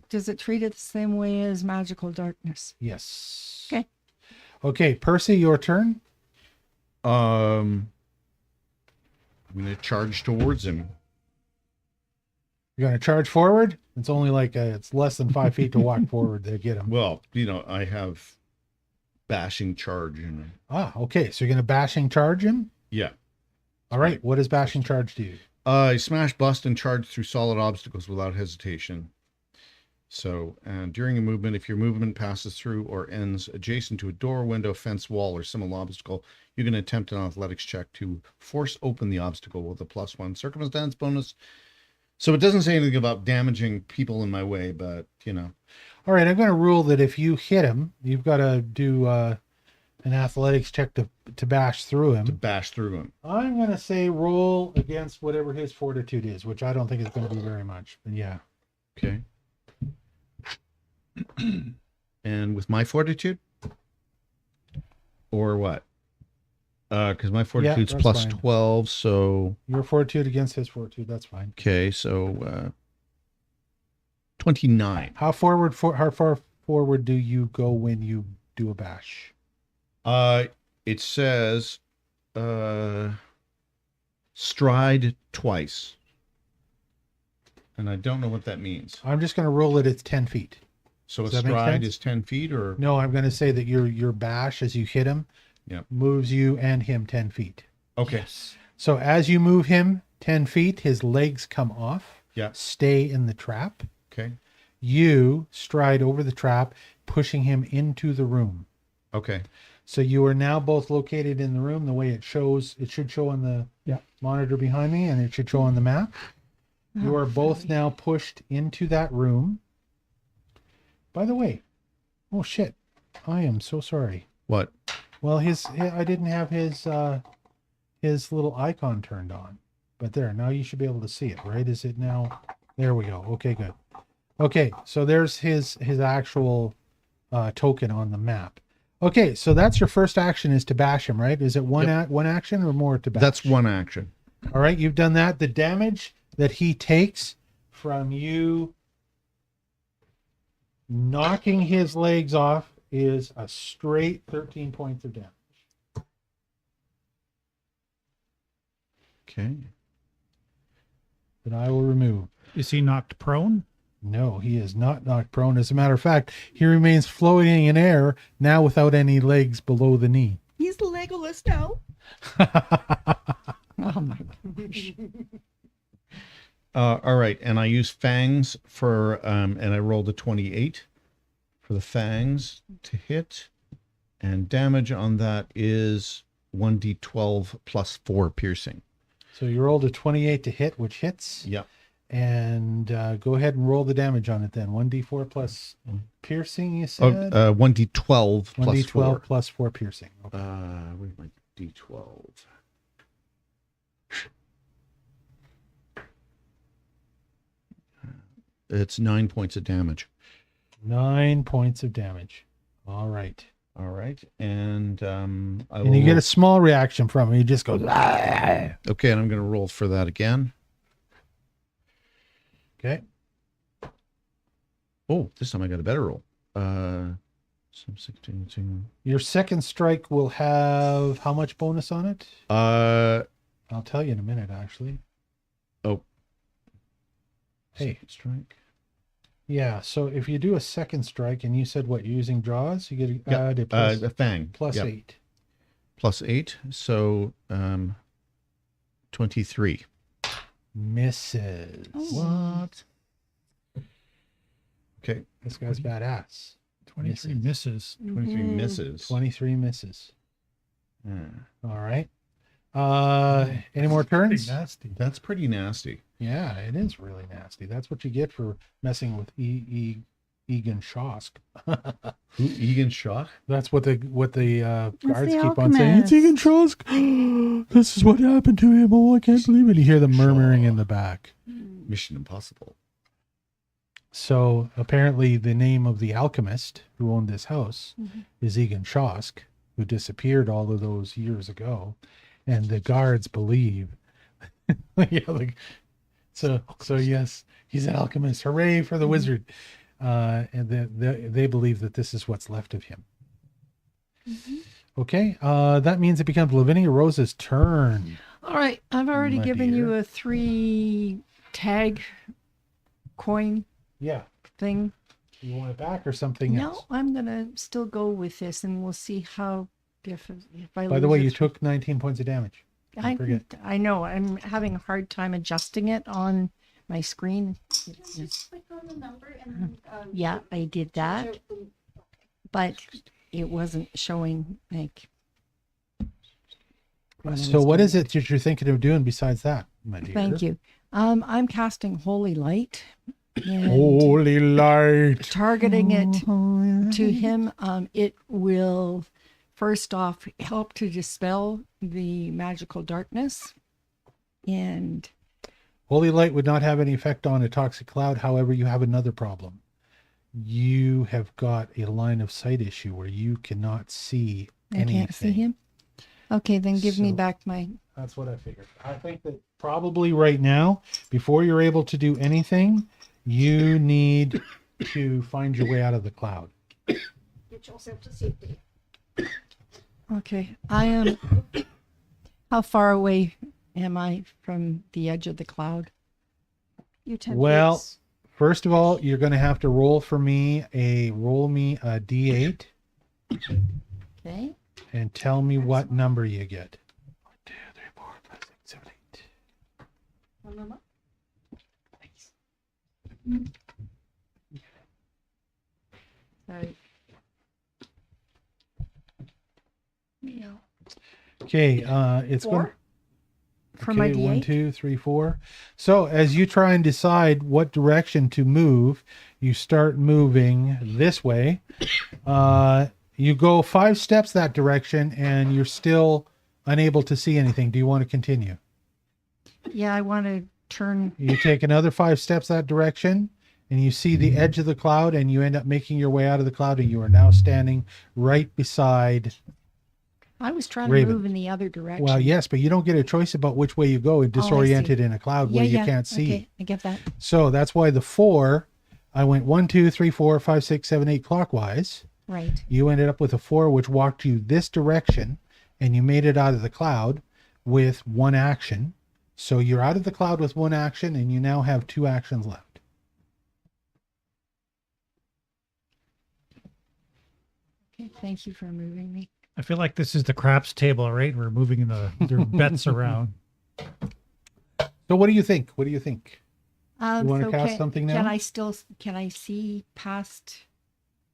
does it treat it the same way as magical darkness? Yes. Okay. Okay, Percy, your turn. I'm going to charge towards him. You're going to charge forward. It's only like it's less than 5 feet to walk forward to get him. Well, I have bashing charge in him. Okay. So you're going to bashing charge him. Yeah. All right. What does bashing charge do? I smash, bust, and charge through solid obstacles without hesitation. So, during a movement, if your movement passes through or ends adjacent to a door, window, fence, wall, or similar obstacle, you can attempt an athletics check to force open the obstacle with a +1 circumstance bonus. So it doesn't say anything about damaging people in my way, but you know. All right, I'm going to rule that if you hit him, you've got to do an athletics check to bash through him. To bash through him. I'm going to say roll against whatever his fortitude is, which I don't think is going to be very much. But yeah. Okay. And with my fortitude? Or what? Because my fortitude's that's plus fine. 12, so... Your fortitude against his fortitude, that's fine. Okay, so 29. How far forward do you go when you do a bash? It says stride twice. And I don't know what that means. I'm just going to roll it. It's 10 feet. So Does a that make stride sense? is 10 feet or... No, I'm going to say that your bash as you hit him moves you and him 10 feet. Okay. So as you move him 10 feet, his legs come off. Yeah. Stay in the trap. Okay. You stride over the trap, pushing him into the room. Okay. So you are now both located in the room the way it shows. It should show on the monitor behind me, and it should show on the map. You are both now pushed into that room. By the way, oh shit, I am so sorry. What? Well, I didn't have his little icon turned on, but there, now you should be able to see it, right? Is it now? There we go. Okay, good. Okay, so there's his actual token on the map. Okay, so that's your first action is to bash him, right? Is it one action or more to bash? That's one action. All right, you've done that. The damage that he takes from you knocking his legs off is a straight 13 points of damage. Okay. That I will remove. Is he knocked prone? No, he is not knocked prone. As a matter of fact, he remains floating in air, now without any legs below the knee. He's Legolas now. Oh my gosh. All right, and I use fangs for, and I rolled a 28 for the fangs to hit, and damage on that is 1d12 plus 4 piercing. So you rolled a 28 to hit, which hits. Yep. And go ahead and roll the damage on it then. 1d4 plus piercing, you said? 1d12 plus 1d12 4. plus 4 piercing. Okay. Where's my d12? It's 9 points of damage. 9 points of damage. All right. All right, and And you get a small reaction from him. He just goes, "Ah." Okay, and I'm going to roll for that again. Okay. Oh, this time I got a better roll. Some 16. Your second strike will have how much bonus on it? I'll tell you in a minute, actually. Oh. Hey. Second strike. Yeah, so if you do a second strike, and you said what, you're using jaws, you get a plus, a fang. plus Yep. 8. Plus 8, so 23. Misses. What? Okay, This guy's badass. 23 misses. 23 misses. 23 misses. Yeah. All right. Any more Pretty turns? nasty. That's pretty nasty. Yeah, it is really nasty. That's what you get for messing with Egan Shosk. Who, Egan Shaw? That's what the guards the keep on saying. It's Egan Shosk. This is what happened to him. Oh, I can't believe it. You hear them murmuring in the back. Mission Impossible. So apparently the name of the alchemist who owned this house is Egan Shosk, who disappeared all of those years ago. And the guards believe, so yes, he's an alchemist. Hooray for the wizard! And they believe that this is what's left of him. Okay, that means it becomes Lavinia Rose's turn. All right, I've already My given dear. you a 3 tag coin Yeah, thing. you want it back or something No, else? I'm gonna still go with this, and we'll see how if I. By the lose way, it. you took 19 points of damage. Don't forget. I know I'm having a hard time adjusting it on my screen. Just click on the number and Yeah, I did that, but it wasn't showing like. So what is it that you're thinking of doing besides that, my dear? Thank you. I'm casting Holy Light. And Holy light. targeting it to him. It will first off help to dispel the magical darkness. And Holy light would not have any effect on a toxic cloud. However, you have another problem. You have got a line of sight issue where you cannot see anything. I can't see him. Okay, then give me So- back my. That's what I figured. I think that probably right now, before you're able to do anything, you need to find your way out of the cloud. get yourself to safety. Okay, I am. How far away am I from the edge of the cloud? You 10 Well, feet. first of all, you're going to have to roll me a D8 Okay. and tell me what number you get. 1, 2, 3, 4, 5, 6, 7, 8. Remember? Sorry. Yeah. Okay, it's going. Four? For my Okay, 1, D8? 2, 3, 4. So as you try and decide what direction to move, you start moving this way. You go 5 steps that direction, and you're still unable to see anything. Do you want to continue? Yeah, I want to turn. You take another 5 steps that direction, and you see the edge of the cloud, and you end up making your way out of the cloud, and you are now standing right beside. I was trying Raven. to move in the other direction. Well, yes, but you don't get a choice about which way you go. It's Oh, I see. disoriented in a cloud Yeah, where you yeah. can't see. Okay, I get that. So that's why the 4, I went 1, 2, 3, 4, 5, 6, 7, 8 clockwise. Right. You ended up with a 4, which walked you this direction, and you made it out of the cloud with 1 action. So you're out of the cloud with 1 action, and you now have 2 actions left. Okay, thank you for moving me. I feel like this is the craps table, right? We're moving their bets around. So what do you think? What do you think? You wanna so cast something Can now? I still? Can I see past?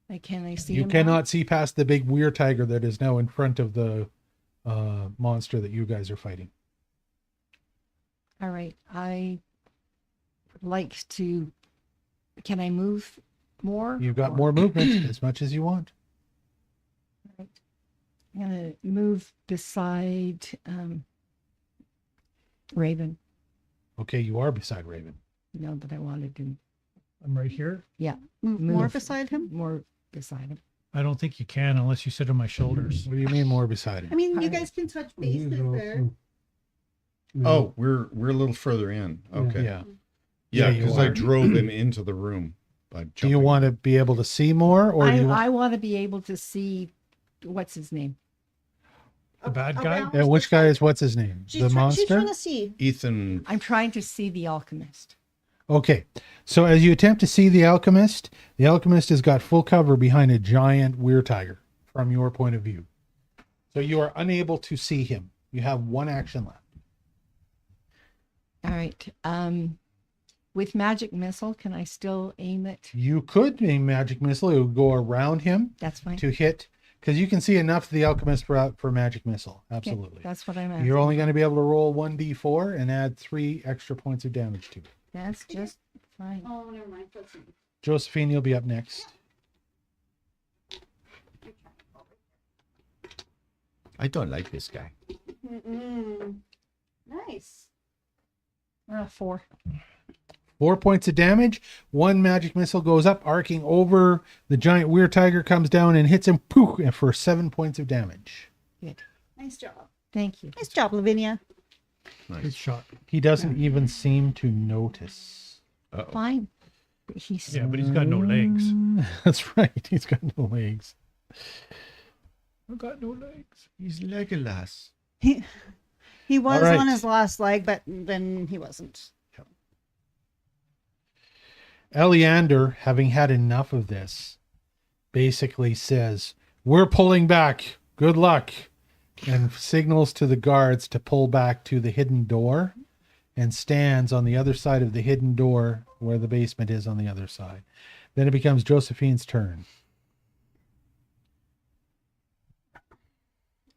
Like, can I see You him now? cannot see past the big weird tiger that is now in front of the monster that you guys are fighting. All right. I would like to. Can I move more? You've got Or- more movement as much as you want. Right. I'm gonna move beside Raven. Okay, you are beside Raven. No, but I wanted to. I'm right here. Yeah, More move. beside him? More beside him. I don't think you can unless you sit on my shoulders. What do you mean more beside I him? mean, you Hi. guys can touch bases there. Oh, we're a little further in. Okay. Yeah. Yeah, Yeah, you because I are. drove him into the room by jumping. Do you want to be able to see more, or do you want... I want to be able to see what's his name. The bad guy? Around Yeah, which the guy side. is what's his name? She's The She's monster? trying to see. Ethan? I'm trying to see the alchemist. Okay. So as you attempt to see the alchemist has got full cover behind a giant weird tiger from your point of view. So you are unable to see him. You have 1 action left. All right. With magic missile, can I still aim it? You could aim magic missile. It would go around him That's fine. to hit, because you can see enough of the alchemist for magic missile. Okay, Absolutely. that's what I'm asking. You're only going to be able to roll 1d4 and add 3 extra points of damage to it. That's just fine. Oh, never mind. Let's see. Josephine, you'll be up next. I don't like this guy. Mm-mm. Nice. 4. 4 points of damage. 1 magic missile goes up, arcing over the giant weird tiger, comes down and hits him poof, and for 7 points of damage. Good. Nice job. Thank you. Nice job, Lavinia. Good shot. He doesn't even seem to notice. Uh-oh. Fine. He's Yeah, but he's got no legs. That's right. He's got no legs. I've got no legs. He's Legolas. He was All right. on his last leg, but then he wasn't. Eleander, having had enough of this, basically says, "We're pulling back. Good luck," and signals to the guards to pull back to the hidden door. and stands on the other side of the hidden door where the basement is on the other side. Then it becomes Josephine's turn.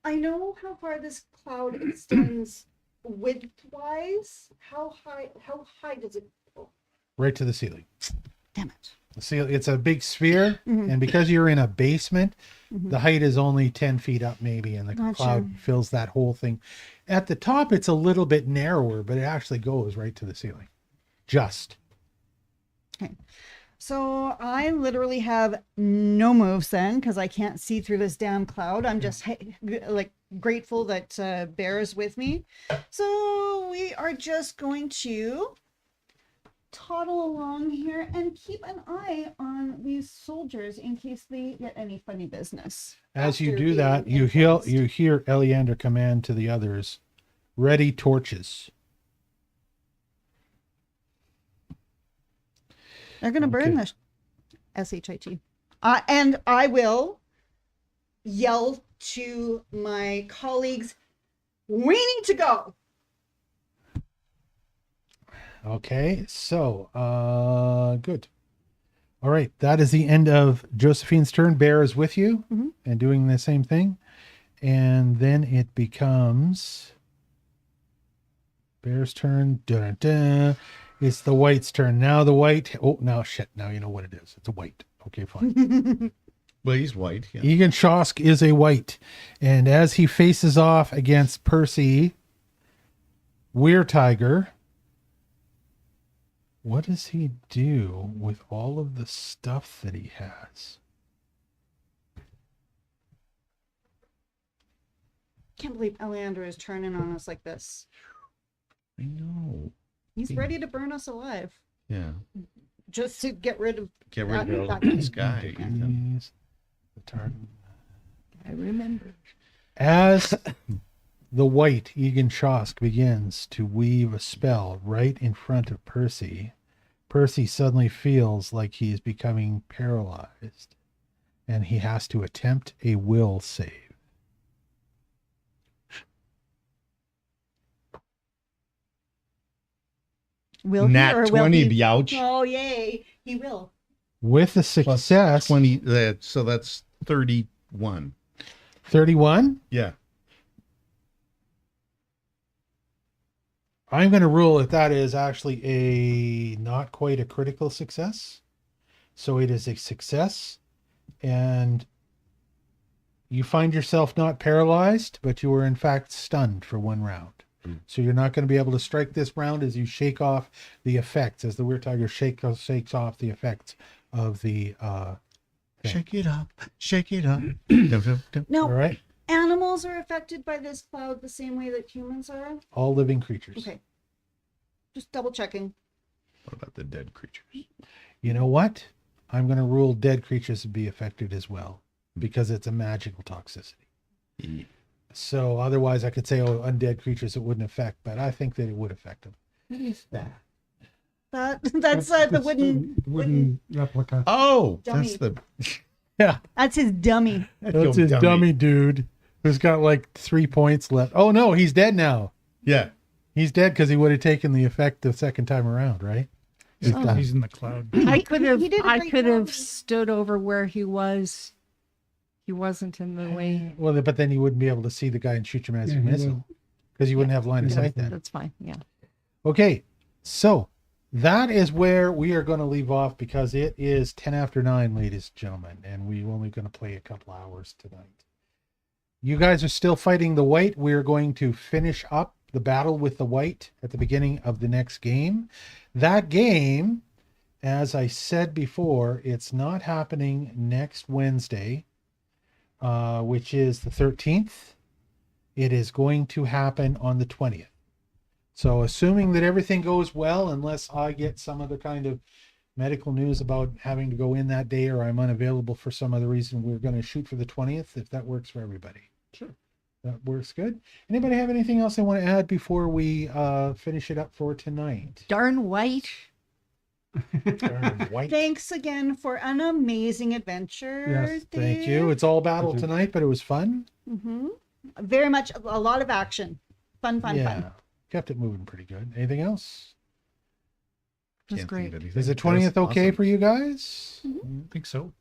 I know how far this cloud extends width-wise. How high does it go? Right to the ceiling. Damn it. The ceiling, it's a big sphere, Mhm. and because you're in a basement, Mhm. the height is only 10 feet up maybe, and the Gotcha. cloud fills that whole thing. At the top, it's a little bit narrower, but it actually goes right to the ceiling. Just. So I literally have no moves then because I can't see through this damn cloud. I'm just like grateful that Bear is with me. So we are just going to toddle along here and keep an eye on these soldiers in case they get any funny business. As you after do being that, you influenced. hear Eleander command to the others, ready torches. They're going to burn Okay. the SHIT. And I will yell to my colleagues, we need to go. Okay, so good. All right, that is the end of Josephine's turn. Bear is with you Mhm. and doing the same thing. And then it becomes Bear's turn. Dun, dun. It's the white's turn. Now the white. Oh, now shit. Now you know what it is. It's a white. Okay, fine. Well, he's white. Yeah. Egan Shosk is a white. And as he faces off against Percy Weir Tiger, what does he do with all of the stuff that he has? Can't believe Eleander is turning on us like this. I know. He's Yeah. ready to burn us alive Yeah. just to get rid of Get rid of that this guy. These, the target. I remember. As the white Egan Shosk begins to weave a spell right in front of Percy, Percy suddenly feels like he is becoming paralyzed, and he has to attempt a will save. Will he Nat or will 20, he? biouch. Oh, yay. He will. With a Plus success, 20. So that's 31. 31, Yeah. I'm going to rule that is actually a not quite a critical success. So it is a success, and you find yourself not paralyzed, but you were in fact stunned for 1 round. So you're not going to be able to strike this round as you shake off the effects, as the Weird Tiger shakes off the effects of the thing. Shake it up. Shake it up. Dum, dum, dum. Now, All right, animals are affected by this cloud the same way that humans are? all living creatures. Okay. Just double checking. What about the dead creatures? You know what? I'm going to rule dead creatures to be affected as well, because it's a magical toxicity. Yeah. So otherwise I could say, oh, undead creatures it wouldn't affect, but I think that it would affect them. What is that? That's the wooden. replica. Oh, Dummy. that's the. Yeah, That's his dummy. that's his dummy dude who's got like 3 points left. Oh no, he's dead now. Yeah. He's dead because he would have taken the effect the second time around, right? He's Oh, done. he's in the cloud. I could have He did a I great could have job. stood over where he was. He wasn't in the way. Well, but then you wouldn't be able to see the guy and shoot your magic Yeah, he missile because you wouldn't have line of Yeah. sight then. That's fine. Yeah. Okay, so that is where we are going to leave off because it is 10 after 9, ladies and gentlemen, and we're only going to play a couple hours tonight. You guys are still fighting the white. We're going to finish up the battle with the white at the beginning of the next game. That game, as I said before, it's not happening next Wednesday, which is the 13th. It is going to happen on the 20th. So assuming that everything goes well, unless I get some other kind of medical news about having to go in that day or I'm unavailable for some other reason, we're going to shoot for the 20th, if that works for everybody. Sure. That works good. Anybody have anything else they want to add before we finish it up for tonight? Darn white. Darn white. Thanks again for an amazing adventure. Yes, Thank you. It's all battle tonight, but it was fun. Mm-hmm. Very much a lot of action. Fun. Yeah. kept it moving pretty good. Anything else? That's Can't great. think of anything. Is the 20th okay Awesome. for you guys? I think so.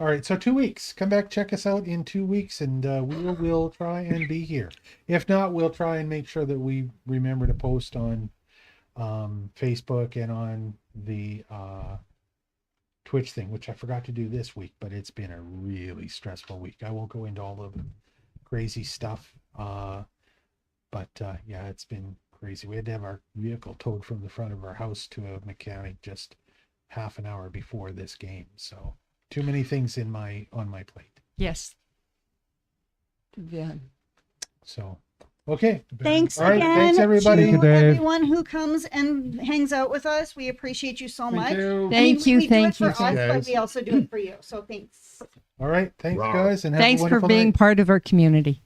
All right, so 2 weeks. Come back, check us out in 2 weeks, and we will try and be here. If not, we'll try and make sure that we remember to post on Facebook and on the Twitch thing, which I forgot to do this week, but it's been a really stressful week. I won't go into all of the crazy stuff, but yeah, it's been crazy. We had to have our vehicle towed from the front of our house to a mechanic just half an hour before this game, so too many things on my plate. Yes. Yeah. So okay, Thanks All right, again thanks, everybody. to Thank you, Dave. everyone who comes and hangs out with us. We appreciate you so much. Thank you. We Thank do you. it for us, guys. but we also do it for you. So thanks. all right, thanks Wow. guys, and have Thanks a for wonderful being night. part of our community.